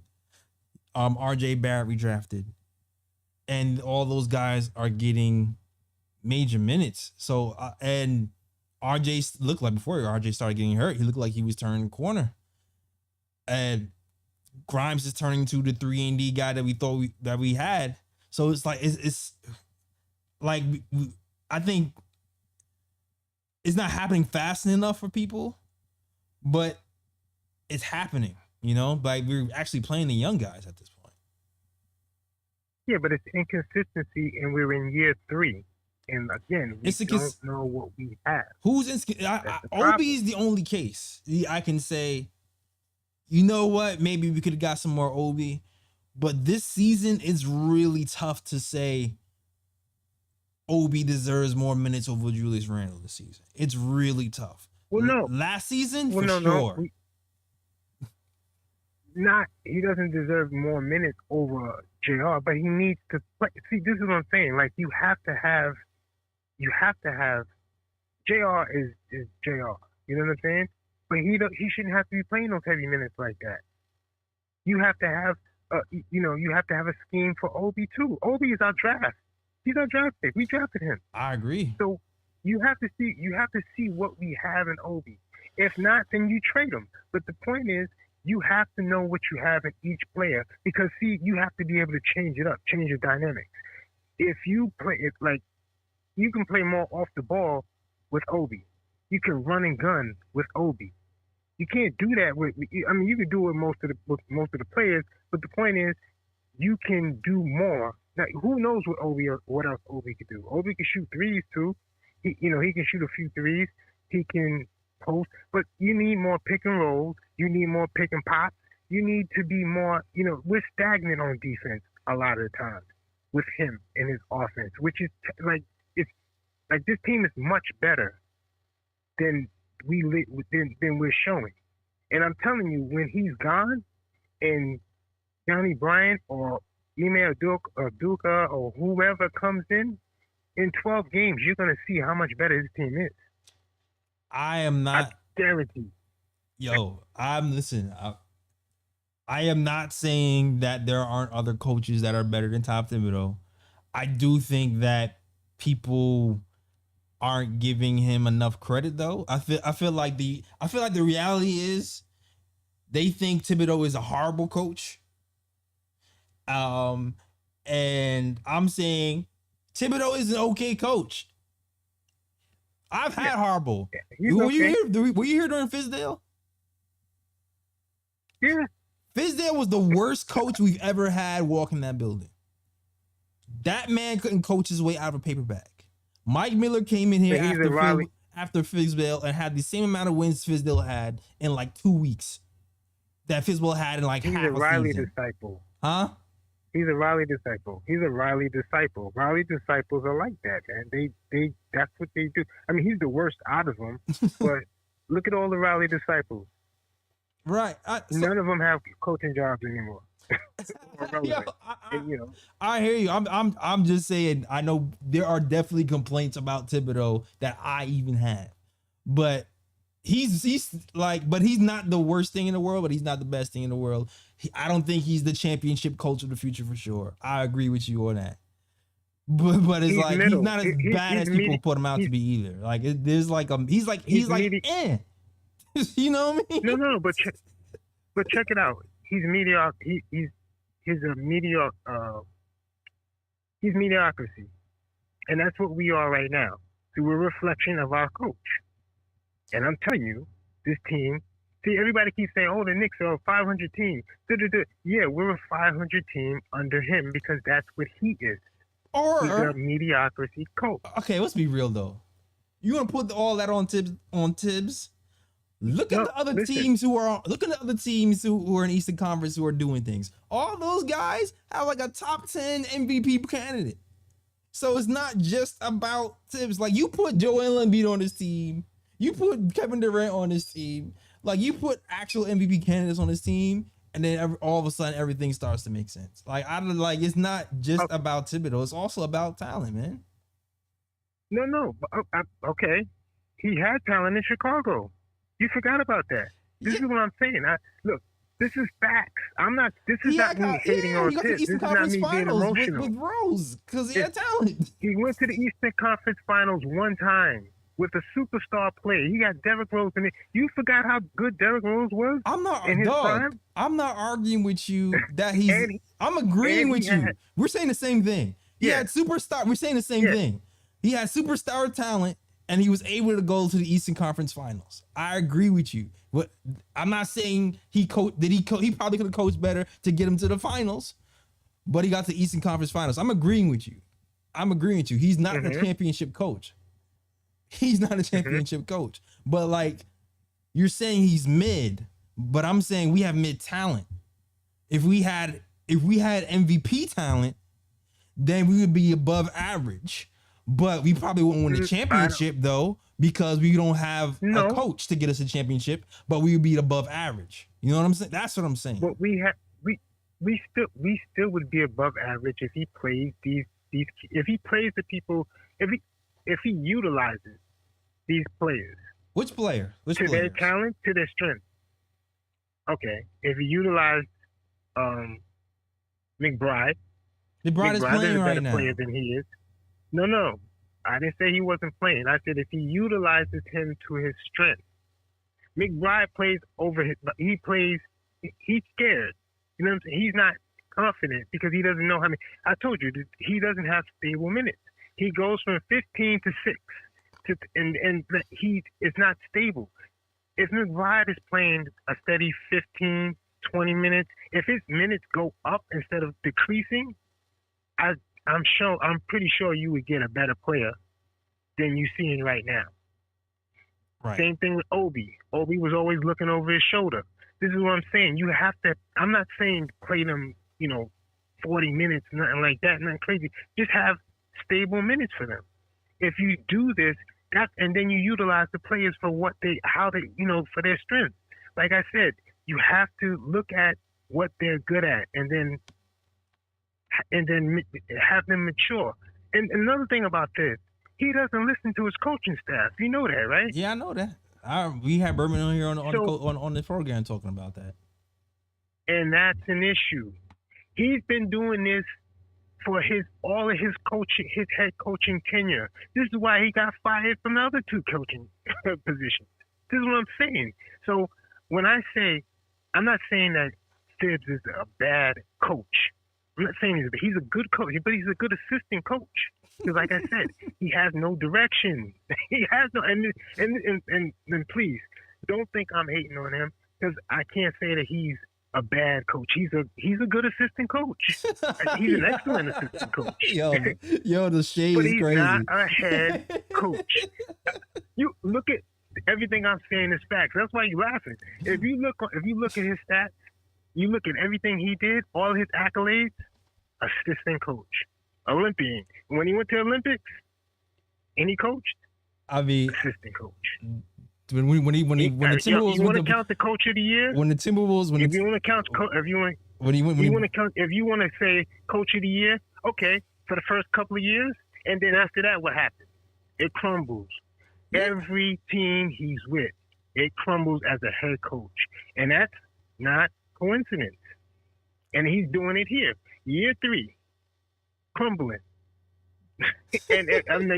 RJ Barrett, we drafted. And all those guys are getting major minutes. So, and RJ looked like, before RJ started getting hurt, he looked like he was turning the corner. And Grimes is turning to the 3-and-D guy that we thought that we had. So it's like, it's like, I think it's not happening fast enough for people, but it's happening, like we're actually playing the young guys at this point. Yeah, but it's inconsistency, and we're in year 3. And again, we don't know what we have. Who's in? Obi is the only case I can say. You know what? Maybe we could have got some more Obi, but this season it's really tough to say Obi deserves more minutes over Julius Randle this season. It's really tough. Well, no. Last season, well, for sure. He doesn't deserve more minutes over JR, but he needs to play. See, this is what I'm saying. Like, you have to have JR is JR. You know what I'm saying? But he shouldn't have to be playing those heavy minutes like that. You have to have you have to have a scheme for Obi too. Obi is our draft. He's our draft pick. We drafted him. I agree. So you have to see what we have in Obi. If not, then you trade him. But the point is, you have to know what you have in each player, because see, you have to be able to change it up, change your dynamics. If you play it like, you can play more off the ball with Obi. You can run and gun with Obi. You can't do that with. I mean, you can do it with most of the players, but the point is, you can do more. Now, who knows what else Obi could do? Obi can shoot threes too. He can shoot a few threes. He can post, but you need more pick and rolls. You need more pick and pops. You need to be more. We're stagnant on defense a lot of the time with him and his offense, which is it's like this team is much better than we're showing. And I'm telling you, when he's gone, and Johnny Bryant or Ime Udoka or whoever comes in 12 games, you're gonna see how much better this team is. I am not. I guarantee. Yo, I am not saying that there aren't other coaches that are better than Tom Thibodeau. I do think that people aren't giving him enough credit, though. I feel like the reality is they think Thibodeau is a horrible coach. And I'm saying Thibodeau is an okay coach. I've had horrible. Were you here during Fizdale? Yeah. Fizdale was the worst coach we've ever had walking that building. That man couldn't coach his way out of a paper bag. Mike Miller came in here after Fizdale and had the same amount of wins Fizdale had in like 2 weeks that Fizdale had in like half a season. He's a Riley disciple. Huh? He's a Riley disciple. Riley disciples are like that, man. They that's what they do. I mean, he's the worst out of them, but look at all the Riley disciples. Right. None of them have coaching jobs anymore. I hear you. I'm just saying, I know there are definitely complaints about Thibodeau that I even have, but he's not the worst thing in the world, but he's not the best thing in the world. I don't think he's the championship coach of the future for sure. I agree with you on that. But it's like middle. He's not as bad as people put him out to be either. Like there's like he's like eh. You know what I mean? No, but check it out. He's mediocre. He's mediocrity, and that's what we are right now. So we're a reflection of our coach. And I'm telling you, this team. See, everybody keeps saying, "Oh, the Knicks are a 500 team." Yeah, we're a 500 team under him because that's what he is. He's a mediocrity coach. Okay, let's be real though. You want to put all that on Tibbs? Look at the other teams who are in Eastern Conference who are doing things. All those guys have like a top 10 MVP candidate. So it's not just about Tibbs. Like you put Joel Embiid on this team, you put Kevin Durant on this team, like you put actual MVP candidates on this team, and then all of a sudden everything starts to make sense. Like it's not just about Thibodeau. It's also about talent, man. No. Okay, he had talent in Chicago. You forgot about that. This is what I'm saying. Look, this is facts. This is not me hating on Tibbs. This is not me being emotional. With Rose, because he had talent. He went to the Eastern Conference Finals one time with a superstar player. He got Derrick Rose in it. You forgot how good Derrick Rose was? I'm not arguing with you that he's. I'm agreeing with you. We're saying the same thing. He had superstar. We're saying the same thing. He had superstar talent. And he was able to go to the Eastern Conference Finals. I agree with you. But I'm not saying he probably could have coached better to get him to the finals, but he got to the Eastern Conference Finals. I'm agreeing with you. I'm agreeing with you. He's not the championship coach. He's not a championship coach. But like, you're saying he's mid, but I'm saying we have mid talent. If we had MVP talent, then we would be above average. But we probably wouldn't win the championship though, because we don't have a coach to get us a championship, but we would be above average. You know what I'm saying? That's what I'm saying. But we still would be above average if he plays these if he plays the people, if he utilizes these players. Which player? Their talent, to their strength. Okay. If he utilized McBride. McBride is playing is a right better now. player than he is. No. I didn't say he wasn't playing. I said if he utilizes him to his strength. McBride plays he's scared. You know what I'm saying? He's not confident because he doesn't know how many. I told you, he doesn't have stable minutes. He goes from 15 to 6 and it's not stable. If McBride is playing a steady 15, 20 minutes, if his minutes go up instead of decreasing, I'm pretty sure you would get a better player than you're seeing right now. Right. Same thing with Obi. Obi was always looking over his shoulder. This is what I'm saying. You have to. I'm not saying play them, 40 minutes, nothing like that, nothing crazy. Just have stable minutes for them. If you do this, and then you utilize the players for for their strength. Like I said, you have to look at what they're good at, and then have them mature. And another thing about this, he doesn't listen to his coaching staff. You know that, right? Yeah, I know that. We had Berman on here on the program talking about that. And that's an issue. He's been doing this for all of his head coaching tenure. This is why he got fired from the other 2 coaching positions. This is what I'm saying. So when I say, I'm not saying that Tibbs is a bad coach. I'm not saying he's a good coach, but he's a good assistant coach. Because like I said, he has no direction. He has no, and please don't think I'm hating on him, because I can't say that he's a bad coach. He's a good assistant coach. He's an excellent assistant coach. Yo, the shade but is he's crazy. Not a head coach. You look at everything I'm saying is facts. That's why you're laughing. If you look at his stats, you look at everything he did, all his accolades, assistant coach, Olympian. When he went to Olympics and he coached, assistant coach. When the Timberwolves, you want to count the coach of the year? When the Timberwolves, if you want to say coach of the year, okay, for the first couple of years, and then after that, what happens? It crumbles. Yeah. Every team he's with, it crumbles as a head coach, and that's not coincidence. And he's doing it here, year 3, crumbling. and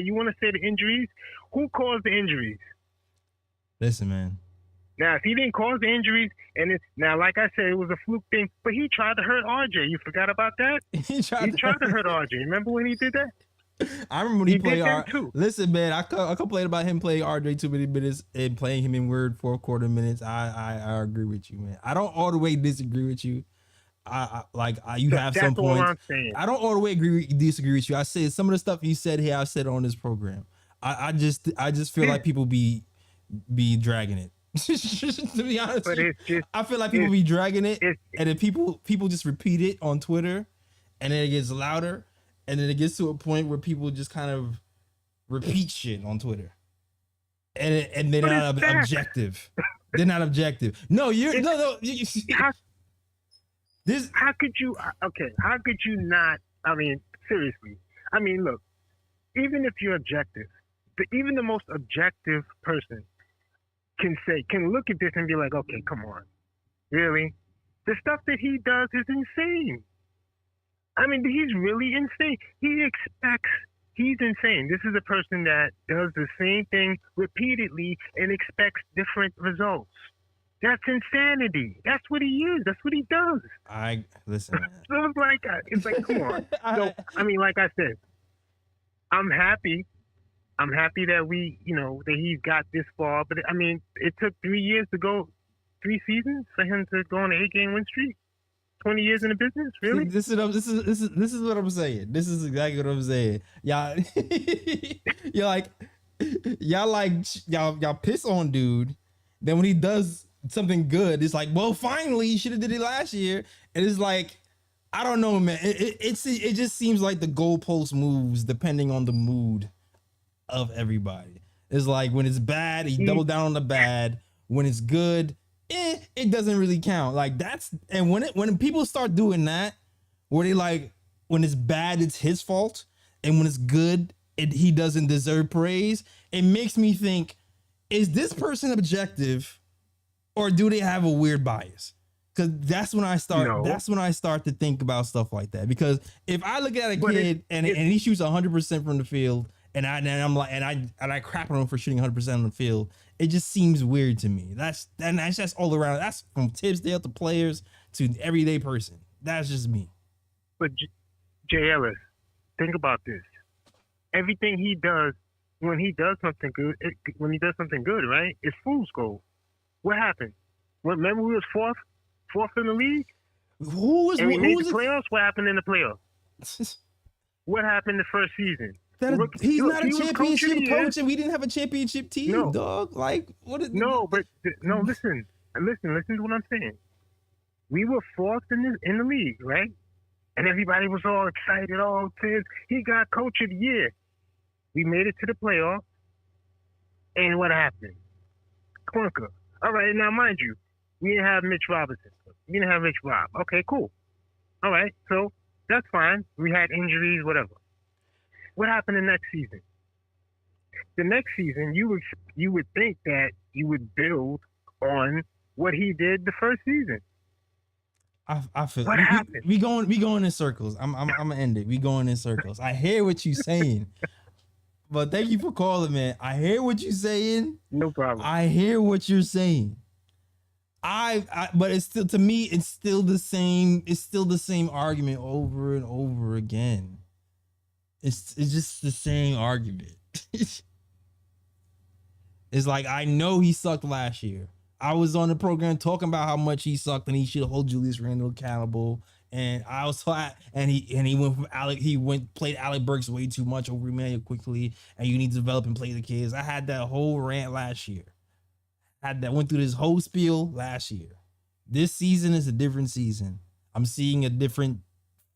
you want to say the injuries? Who caused the injuries? Listen, man. Now, if he didn't cause the injuries, now, like I said, it was a fluke thing, but he tried to hurt RJ. You forgot about that? He tried to hurt RJ. Remember when he did that? I remember when he played RJ. Listen, man, I complained about him playing RJ too many minutes and playing him in weird 4-quarter minutes. I agree with you, man. I don't all the way disagree with you. You have some points. I don't all the way disagree with you. I said some of the stuff you said here, I said on this program. I just feel like people be dragging it. To be honest, I feel like people be dragging it, and then people just repeat it on Twitter, and then it gets louder, and then it gets to a point where people just kind of repeat shit on Twitter, and they're not objective. They're not objective. No, no. How could you? Okay, how could you not? I mean, seriously. I mean, look. Even if you're objective, even the most objective person can look at this and be like, okay, come on, really? The stuff that he does is insane. I mean, he's really insane. He's insane. This is a person that does the same thing repeatedly and expects different results. That's insanity. That's what he is. That's what he does. Listen. So it's like, come on. So, I mean, like I said, I'm happy that that he's got this far. But I mean, it took 3 years to go, 3 seasons for him to go on an 8-game win streak. 20 years in the business? Really? This is what I'm saying. This is exactly what I'm saying. Y'all, y'all piss on dude. Then when he does something good, it's like, well, finally, you should have did it last year. And it's like, I don't know, man. It just seems like the goalpost moves depending on the mood of everybody. It's like when it's bad, he double down on the bad. When it's good, it doesn't really count. Like and when people start doing that, where they like when it's bad, it's his fault, and when it's good, he doesn't deserve praise. It makes me think: is this person objective, or do they have a weird bias? Because that's when I start. No. That's when I start to think about stuff like that. Because if I look at a kid and he shoots 100% from the field, and I crap on him for shooting 100% on the field, it just seems weird to me. That's just all around. That's from Tibbsdale to players to everyday person. That's just me. But Jay Ellis, think about this. Everything he does, when he does something good, right? It's fool's gold. What happened? Remember we was fourth in the league? Who was the playoffs? What happened in the playoffs? What happened the first season? He's not a championship coach, and we didn't have a championship team, dog. Like, what is listen to what I'm saying. We were fourth in the league, right? And everybody was all excited. Oh, Tibbs, he got coach of the year. We made it to the playoffs, and what happened? Clunker. All right, now mind you, we didn't have Mitch Robinson. We didn't have Rich Rob. Okay, cool. All right, so that's fine. We had injuries, whatever. What happened the next season? The next season, you would think that you would build on what he did the first season. I feel what happened? We going in circles. I'm gonna end it. We going in circles. I hear what you're saying, but thank you for calling, man. I hear what you're saying. No problem. I hear what you're saying. But it's still, to me, it's still the same. It's still the same argument over and over again. It's just the same argument. It's like, I know he sucked last year. I was on the program talking about how much he sucked and he should hold Julius Randle accountable. And I was and he went from played Alec Burks way too much over Emmanuel quickly, and you need to develop and play the kids. I had that whole rant last year. Went through this whole spiel last year. This season is a different season. I'm seeing a different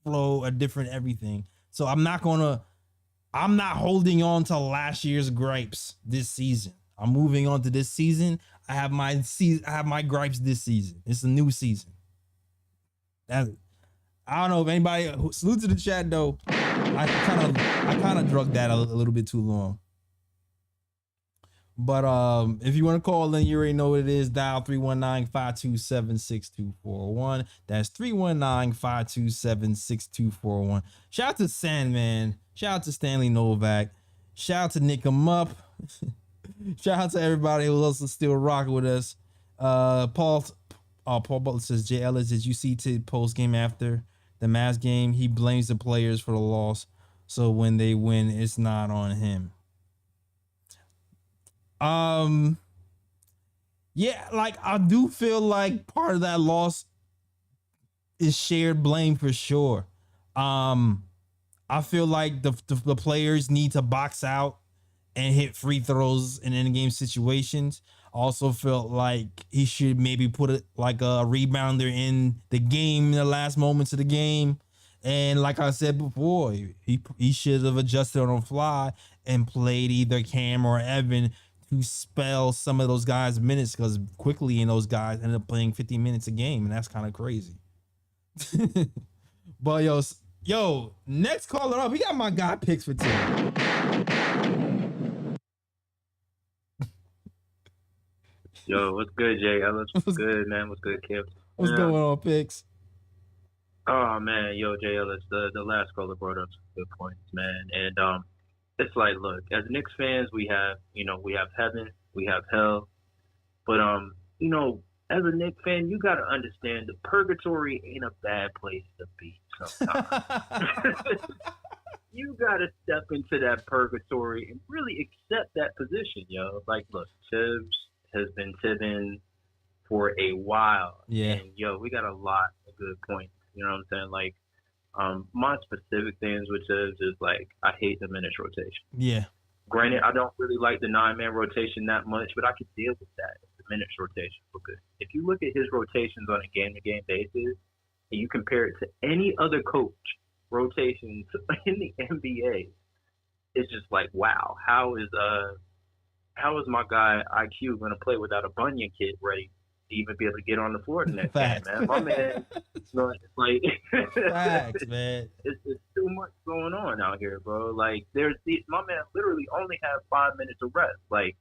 flow, a different everything. So I'm not holding on to last year's gripes this season. I'm moving on to this season. I have my gripes this season. It's a new season. I don't know if anybody, salute to the chat though. I kind of drugged that a little bit too long. But if you want to call in, you already know what it is. Dial 319-527-6241. That's 319-527-6241. Shout out to Sandman. Shout out to Stanley Novak. Shout out to Knick Em Up. Shout out to everybody who else is still rocking with us. Paul Butler says, Jay Ellis, did you see Tibbs post game after the Mavs game? He blames the players for the loss, so when they win, it's not on him. Yeah, like I do feel like part of that loss is shared blame for sure. I feel like the players need to box out and hit free throws in in-game situations. Also felt like he should maybe put a rebounder in the game in the last moments of the game. And like I said before, he should have adjusted on the fly and played either Cam or Evan to spell some of those guys' minutes, because quickly and those guys ended up playing 50 minutes a game, and that's kind of crazy. But yo, next caller up, we got my guy picks for today. Yo, what's good, Jay Ellis? What's good, man? What's good, Kip? What's going on, picks? Oh man, yo, Jay Ellis, the last caller brought up some good points, man. And it's like, look, as Knicks fans, we have heaven, we have hell, but as a Knicks fan, you got to understand the purgatory ain't a bad place to be sometimes. You got to step into that purgatory and really accept that position, yo. Like, look, Tibbs has been tibbing for a while. Yeah. And, yo, we got a lot of good points. You know what I'm saying? Like, my specific things with Tibbs is like I hate the minutes rotation. Yeah. Granted, I don't really like the 9-man rotation that much, but I could deal with that if the minutes rotation were good. If you look at his rotations on a game-to-game basis, and you compare it to any other coach rotations in the NBA, it's just like, wow, how is my guy IQ going to play without a Bunyan kid ready to even be able to get on the floor the next game, man? My man, it's like Facts, man. It's too much going on out here, bro. Like, my man literally only had 5 minutes of rest. Like,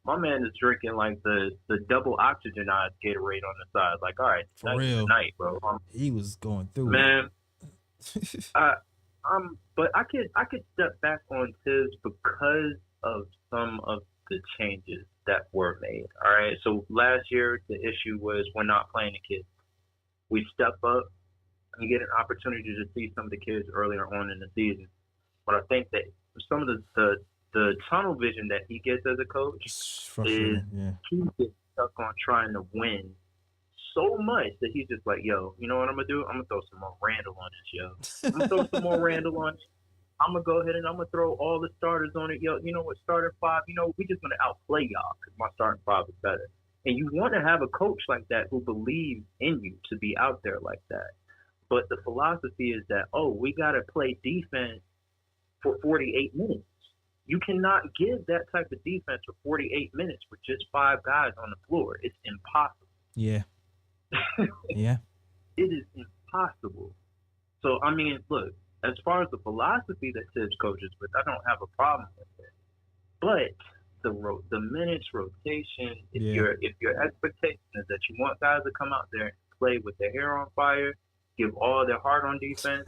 my man is drinking like the double oxygenized Gatorade on the side. Like, all right, for real, tonight, bro. He was going through man. But I could step back on Tibbs because of some of the changes that were made. All right. So last year the issue was we're not playing the kids. We step up and get an opportunity to see some of the kids earlier on in the season. But I think that some of the tunnel vision that he gets as a coach is he gets stuck on trying to win so much that he's just like, yo, you know what I'm gonna do? I'm gonna throw some more Randle on this, yo. I'm gonna throw some more Randle on it. I'm gonna go ahead and I'm gonna throw all the starters on it, yo. You know what, starter 5, you know, we just gonna outplay y'all because my starting 5 is better. And you want to have a coach like that who believes in you to be out there like that. But the philosophy is that, oh, we gotta play defense for 48 minutes. You cannot give that type of defense for 48 minutes with just 5 guys on the floor. It's impossible. Yeah. Yeah. It is impossible. So, I mean, look, as far as the philosophy that Tibbs coaches with, I don't have a problem with it. But the minutes rotation, if your expectation is that you want guys to come out there and play with their hair on fire, give all their heart on defense,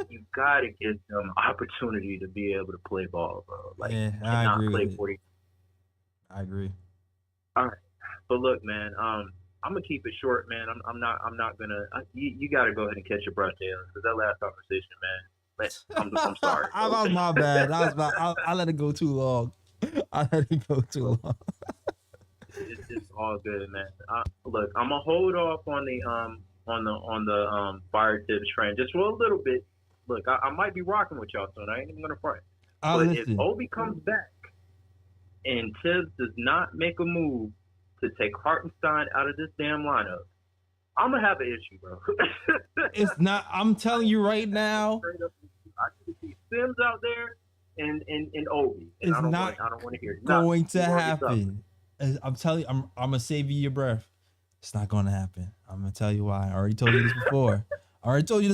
you got to give them opportunity to be able to play ball, bro. Like, yeah, I cannot play 40. I agree. All right. But look, man, I'm gonna keep it short, man. I'm not gonna. You got to go ahead and catch your breath, Jalen, because that last conversation, man. I'm sorry. That was my bad. I let it go too long. I let it go too long. It's all good, man. Look, I'm gonna hold off on the fire Tibbs train just for a little bit. Look, I might be rocking with y'all soon. I ain't even gonna front. But if Obi comes back and Tibbs does not make a move to take Hartenstein out of this damn lineup, I'm gonna have an issue, bro. It's not. I'm telling you right now. I can see Sims out there and Obi. And It's I don't want to hear it. Going to happen. I'm telling you. I'm gonna save you your breath. It's not gonna happen. I'm gonna tell you why. I already told you this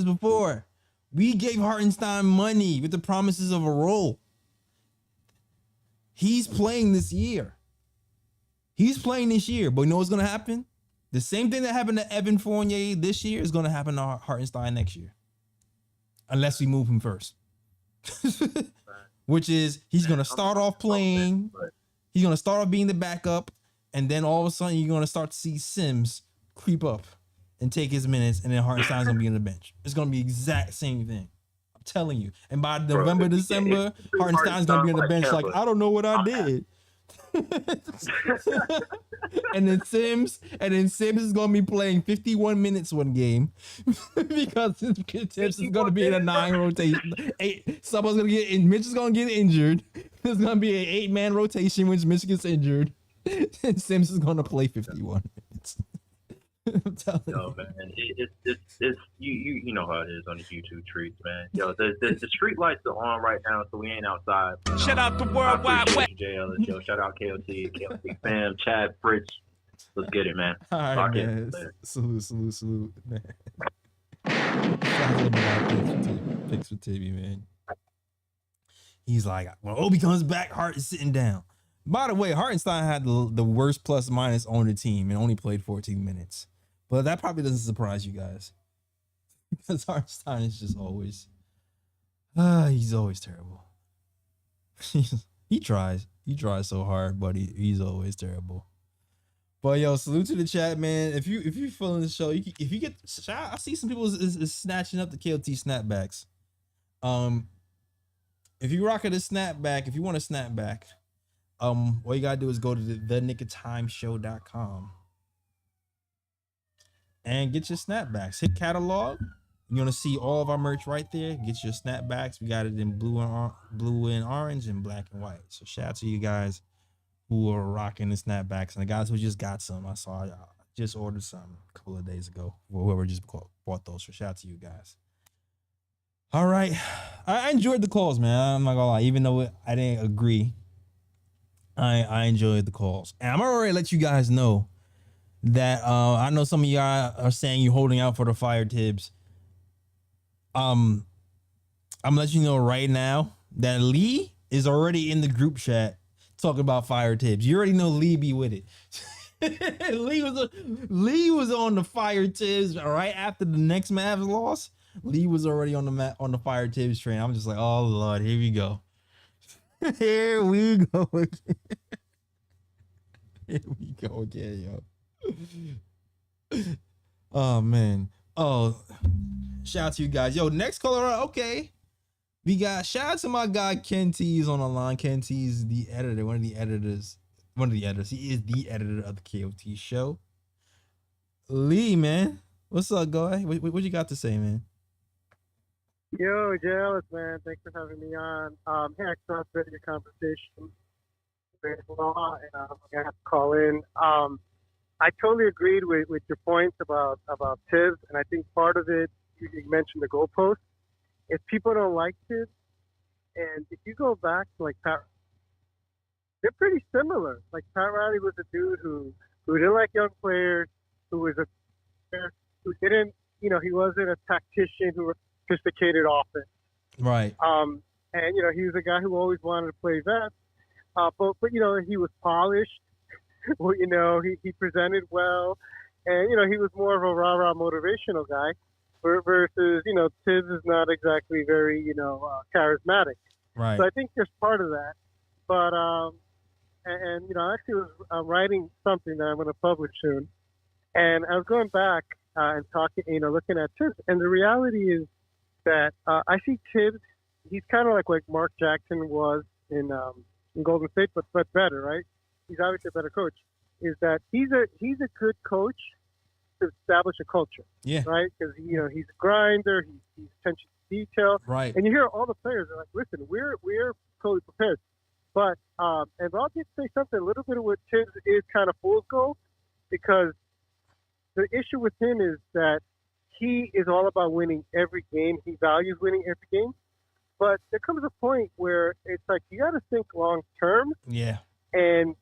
before. We gave Hartenstein money with the promises of a role. He's playing this year. But you know what's gonna happen? The same thing that happened to Evan Fournier this year is gonna happen to Hartenstein next year. Unless we move him first. Which is he's gonna start off playing. He's gonna start off being the backup, and then all of a sudden you're gonna start to see Sims creep up and take his minutes, and then Hartenstein's gonna be on the bench. It's gonna be exact same thing. I'm telling you. And by November, December, Hartenstein's gonna be on the bench like, I don't know what I did. and then Sims is gonna be playing 51 minutes one game because Sims is gonna be in a 9 rotation. Someone's gonna get in. Mitch is gonna get injured. There's gonna be an 8-man rotation when Mitch gets injured, and Sims is gonna play 51 minutes. I'm telling you. Man, it's you know how it is on the YouTube streets, man. Yo, the street lights are on right now, so we ain't outside. Shout out to World Wide Web. Yo, shout out KOT fam, Chad, Fritz. Let's get it, man. All right, man. Salute, man. Thanks for Tibby, man. He's like, when Obi comes back, Hart is sitting down. By the way, Hartenstein had the worst plus minus on the team and only played 14 minutes. But that probably doesn't surprise you guys. Because Hartenstein is just always, he's always terrible. He tries so hard, but he's always terrible. But yo, salute to the chat, man. If you're feeling the show, if you get, I see some people is snatching up the KLT snapbacks. If you rock at a snapback, if you want a snapback, all you gotta do is go to the nickoftimeshow.com and get your snapbacks. Hit catalog, You're gonna see all of our merch right there. Get your snapbacks. We got it in blue and orange and black and white. So shout out to you guys who are rocking the snapbacks and the guys who just got some. I saw y'all just ordered some a couple of days ago. Whoever just bought those. So shout out to you guys. All right, I enjoyed the calls, man. I'm not gonna lie. Even though I didn't agree, I enjoyed the calls, and I'm already let you guys know that I know some of y'all are saying you're holding out for the fire Tibbs. I'm letting you know right now that Lee is already in the group chat talking about fire Tibbs. You already know Lee be with it. Lee was on the fire Tibbs right after the next Mavs loss. Lee was already on the fire Tibbs train. I'm just like, oh Lord, here we go. Here we go again. Here we go again, yo. Oh man. Oh, shout out to you guys. Yo, next caller. Okay. We got shout out to my guy Ken T is on the line. Ken T is the editor, one of the editors. He is the editor of the KOT show. Lee, man. What's up, guy? What you got to say, man? Yo, Jealous, man. Thanks for having me on. Hey, I saw your conversation. And I'm gonna have to call in. I totally agreed with your points about Tibbs, and I think part of it, you mentioned the goalpost. If people don't like Tibbs, and if you go back to like Pat, they're pretty similar. Like Pat Riley was a dude who didn't like young players, who didn't, he wasn't a tactician who was sophisticated offense. Right. And he was a guy who always wanted to play vest. But he was polished. Well, he presented well, and he was more of a rah-rah motivational guy, versus Tibbs is not exactly very charismatic. Right. So I think there's part of that, but I actually was writing something that I'm going to publish soon, and I was going back and talking, looking at Tibbs, and the reality is that I see Tibbs. He's kind of like Mark Jackson was in Golden State, but better, right? He's obviously a better coach. Is that he's a good coach to establish a culture, yeah, right? Because he's a grinder, he's attention to detail, right? And you hear all the players are like, "Listen, we're totally prepared." But and I'll just say something. A little bit of what Tibbs is kind of fool's gold, because the issue with him is that he is all about winning every game. He values winning every game. But there comes a point where it's like you got to think long term. Yeah. And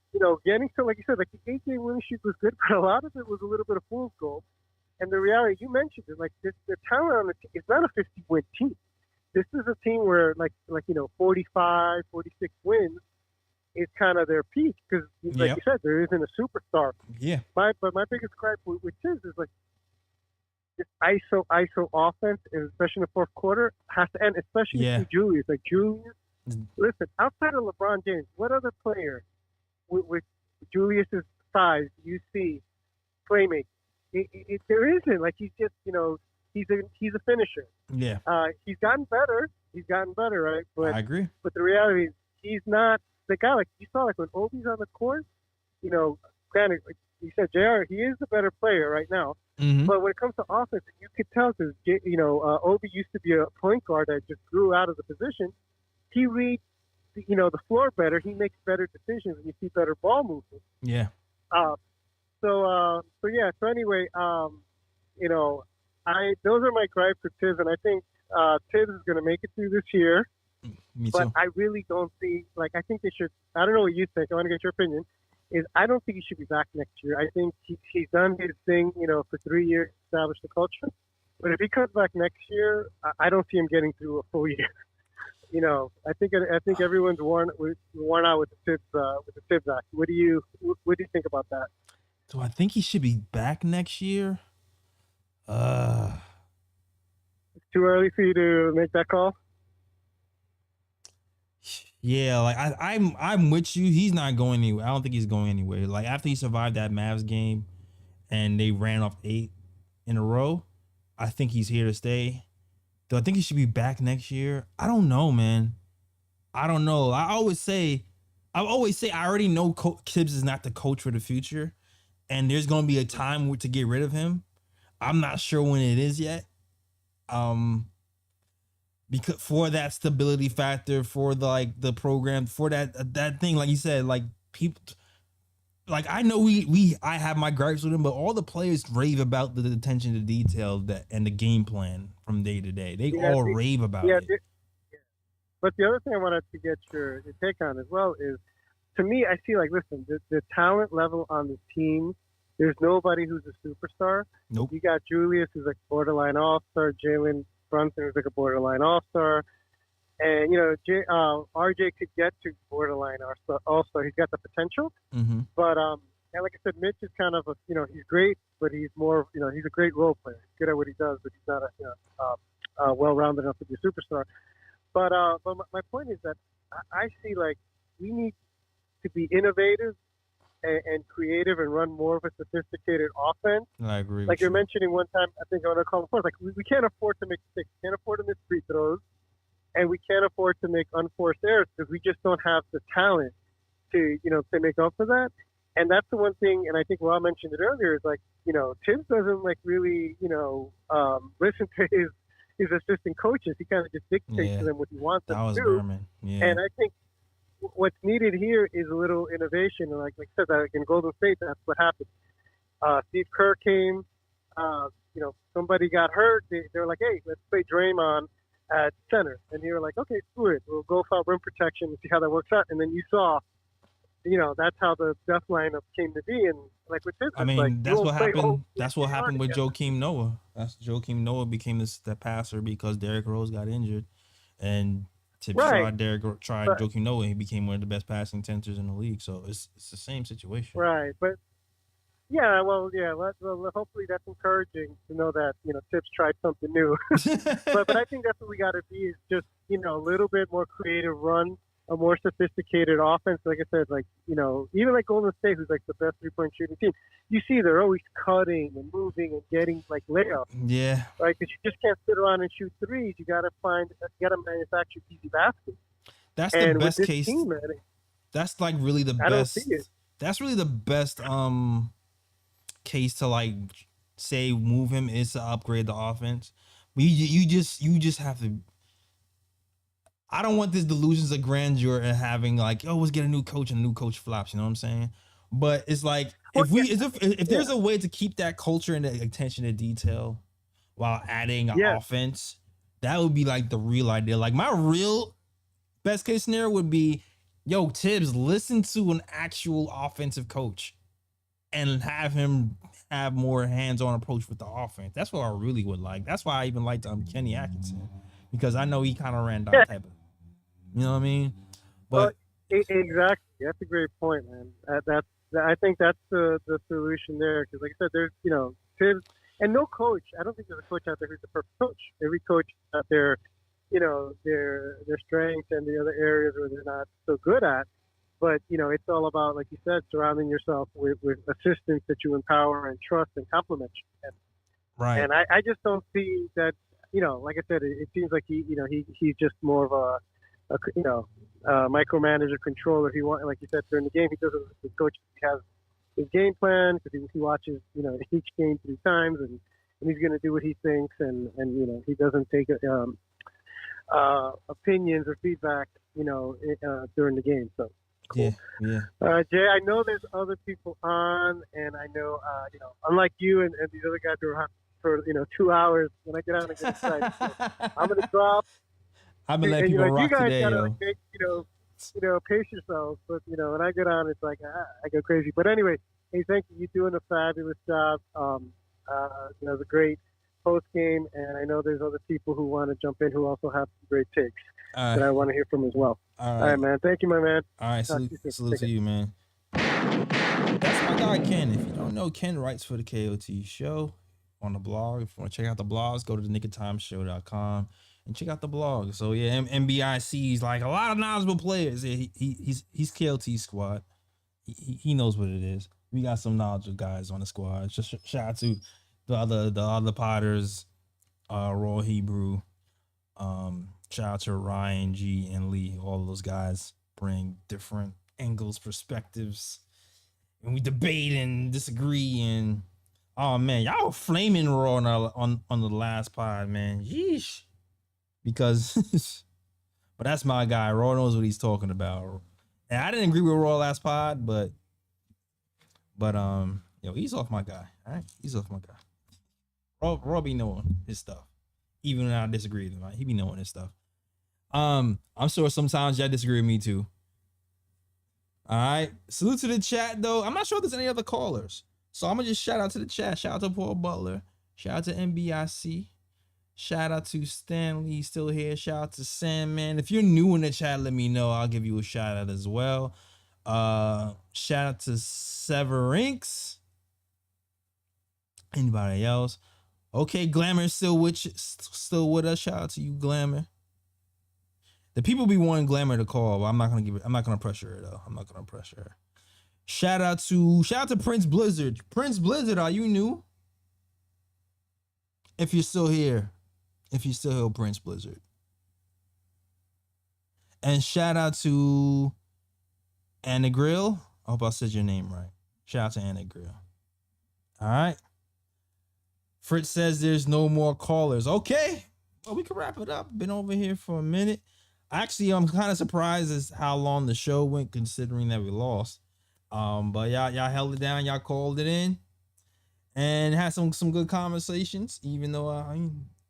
getting to, like you said, like the 8-game winning streak was good, but a lot of it was a little bit of fool's gold. And the reality, you mentioned it, like the talent on the team, it's not a 50-win team. This is a team where 45, 46 wins is kind of their peak, because like you said, there isn't a superstar. Yeah. But my biggest gripe with Tibbs is like this ISO offense, and especially in the fourth quarter, has to end, especially with Julius. Like Julius, listen, outside of LeBron James, what other player with Julius's size you see playmaking? There isn't. Like he's just he's a finisher. Yeah. He's gotten better. Right? But I agree. But the reality is he's not the guy. Like you saw, like when Obi's on the court, granted, like you said, JR, he is the better player right now. Mm-hmm. But when it comes to offense, you could tell, because Obi used to be a point guard that just grew out of the position. He reads the floor better. He makes better decisions, and you see better ball movement. Yeah. So anyway, those are my gripes with Tibbs, and I think Tibbs is going to make it through this year. Me but too. I really don't see, I think they should, I don't know what you think, I want to get your opinion, I don't think he should be back next year. I think he's done his thing, for 3 years to establish the culture. But if he comes back next year, I don't see him getting through a full year. I think everyone's worn out with the Tibbs act. What do you think about that? Do I think he should be back next year? It's too early for you to make that call. Yeah, like I'm with you. He's not going anywhere. I don't think he's going anywhere. Like after he survived that Mavs game and they ran off 8 in a row, I think he's here to stay. Do I think he should be back next year? I don't know, man. I don't know. I always say I already know Tibbs is not the coach for the future, and there's going to be a time to get rid of him. I'm not sure when it is yet. because for that stability factor, for the program, for that thing, like you said, like people, like I know I have my gripes with him, but all the players rave about the attention to detail and the game plan from day to day. They all rave about it. But the other thing I wanted to get your take on as well is, to me, I see like, listen, the talent level on the team, there's nobody who's a superstar. Nope. You got Julius, who's like borderline all-star, Jalen Brunson, who's like a borderline all-star. And, RJ could get to borderline all-star. He's got the potential. Mm-hmm. But, and like I said, Mitch is kind of he's great, but he's more, he's a great role player. He's good at what he does, but he's not well-rounded enough to be a superstar. But my point is that I see, like, we need to be innovative and creative and run more of a sophisticated offense. I agree. Like you're mentioning one time, I think on a call before, like we can't afford to make mistakes. We can't afford to miss free throws, and we can't afford to make unforced errors because we just don't have the talent to make up for that. And that's the one thing, and I think Rob mentioned it earlier, is like, Tibbs doesn't like really, listen to his assistant coaches. He kind of just dictates to them what he wants them to do. Berman. Yeah. And I think what's needed here is a little innovation. And like I said, like in Golden State, that's what happened. Steve Kerr came, somebody got hurt. They were like, hey, let's play Draymond at center. And you were like, okay, screw it. We'll go for rim protection and see how that works out. And then you saw, that's how the death lineup came to be. And like with this, that's what happened. That's what happened with Joakim Noah. Joakim Noah became the passer because Derrick Rose got injured, and Tibbs tried Joakim Noah, and he became one of the best passing centers in the league. So it's the same situation. Right, but hopefully that's encouraging to know that Tibbs tried something new. but I think that's what we got to be, is just a little bit more creative run, a more sophisticated offense. Like I said, like, even like Golden State, who's like the best 3-point shooting team, you see they're always cutting and moving and getting like layups. Yeah. Right? Because you just can't sit around and shoot threes. You got to manufacture easy baskets. That's the best case. Team, man, that's like really the best. I don't see it. That's really the best case to like say move him, is to upgrade the offense. But you just have to. I don't want this delusions of grandeur and having like, let's get a new coach and a new coach flops. You know what I'm saying? But it's like, if there's a way to keep that culture and the attention to detail while adding an offense, that would be like the real idea. Like my real best case scenario would be, Tibbs, listen to an actual offensive coach and have him have more hands-on approach with the offense. That's what I really would like. That's why I even liked Kenny Atkinson, because I know he kind of ran that type of, you know what I mean? But exactly, that's a great point, man. I think that's the solution there, because like I said, there's Tibbs, and no coach. I don't think there's a coach out there who's the perfect coach. Every coach out there, their strengths and the other areas where they're not so good at. But it's all about, like you said, surrounding yourself with assistants that you empower and trust and compliment you. Right. And I just don't see that. Like I said, it seems like he's just more of a micromanager, controller. He like you said, during the game, he doesn't. The coach has his game plan because he watches each game 3 times, and he's going to do what he thinks, and he doesn't take opinions or feedback during the game. So cool. Yeah. Jay, I know there's other people on, and I know unlike you and these other guys who are on for 2 hours, when I get on and get excited, so I'm gonna drop. I've been letting people rock you guys today, gotta, yo. Like, pace yourselves. But when I get on, it's like I go crazy. But anyway, hey, thank you. You're doing a fabulous job. It's a great post game, and I know there's other people who want to jump in who also have some great takes that I want to hear from as well. All right, man. Thank you, my man. All right, salute to you, man. That's my guy Ken. If you don't know, Ken writes for the KOT show on the blog. If you want to check out the blogs, go to the knickoftimeshow.com and check out the blog. So yeah, MBIC is like a lot of knowledgeable players. Yeah, he's KOT squad. He knows what it is. We got some knowledgeable guys on the squad. Just shout out to the other Potters, Raw Hebrew. Shout out to Ryan, G, and Lee. All of those guys bring different angles, perspectives, and we debate and disagree, and Oh man, y'all were flaming Raw on the last pod, man. Yeesh. Because, but that's my guy. Raw knows what he's talking about. And I didn't agree with Raw last pod, but yo, he's off my guy. All right, he's off my guy. Raw be knowing his stuff, even when I disagree with him. Right? He be knowing his stuff. I'm sure sometimes y'all disagree with me too. All right, salute to the chat though. I'm not sure if there's any other callers. So I'm gonna just shout out to the chat. Shout out to Paul Butler. Shout out to NBIC. Shout out to Stanley, still here. Shout out to Sandman. If you're new in the chat, let me know. I'll give you a shout out as well. Shout out to Severinx. Anybody else? Okay, Glamour is still with us. Shout out to you, Glamour. The people be wanting Glamour to call, but I'm not gonna pressure her though. I'm not gonna pressure her. Shout out to Prince Blizzard. Prince Blizzard, are you new? If you're still here. If you're still here, Prince Blizzard. And shout out to Anna Grill. I hope I said your name right. Shout out to Anna Grill. All right. Fritz says there's no more callers. Okay. Well, we can wrap it up. Been over here for a minute. Actually, I'm kind of surprised as how long the show went, considering that we lost. But y'all held it down, y'all called it in, and had some good conversations. Even though I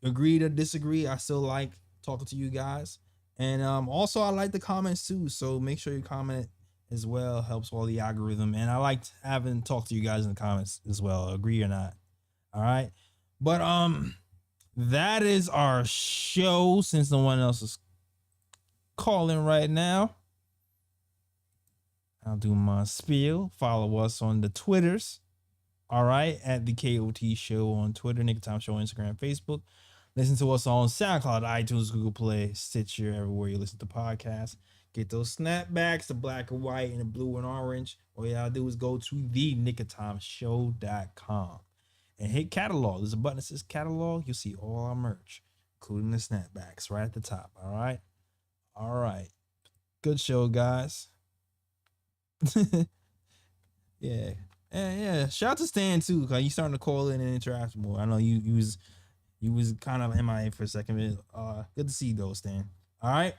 agreed or disagree, I still like talking to you guys. And also I like the comments too. So make sure you comment as well. Helps all the algorithm. And I liked having talked to you guys in the comments as well, agree or not. All right. But that is our show, since no one else is calling right now. I'll do my spiel. Follow us on the Twitters. All right. At the KOT Show on Twitter, Knick Of Time Show, Instagram, Facebook. Listen to us on SoundCloud, iTunes, Google Play, Stitcher, everywhere you listen to podcasts. Get those snapbacks, the black and white and the blue and orange. All you gotta do is go to the nickoftimeshow.com and hit catalog. There's a button that says catalog. You'll see all our merch, including the snapbacks right at the top. All right. All right. Good show, guys. Yeah. Shout out to Stan too, because you starting to call in and interact more. I know you was kind of MIA for a second. Good to see you though, Stan. All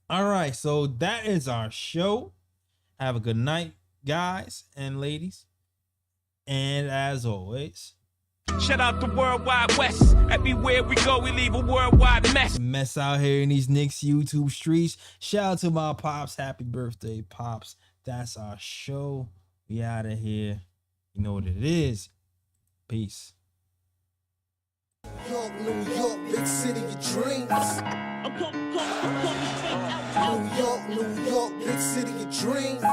right. So that is our show. Have a good night, guys and ladies. And as always, shout out the World Wide West. Everywhere we go, we leave a worldwide mess out here in these Knicks YouTube streets. Shout out to my pops. Happy birthday, pops. That's our show. We out of here. You know what it is. Peace. York, New York, big city of dreams. New York, big city of dreams.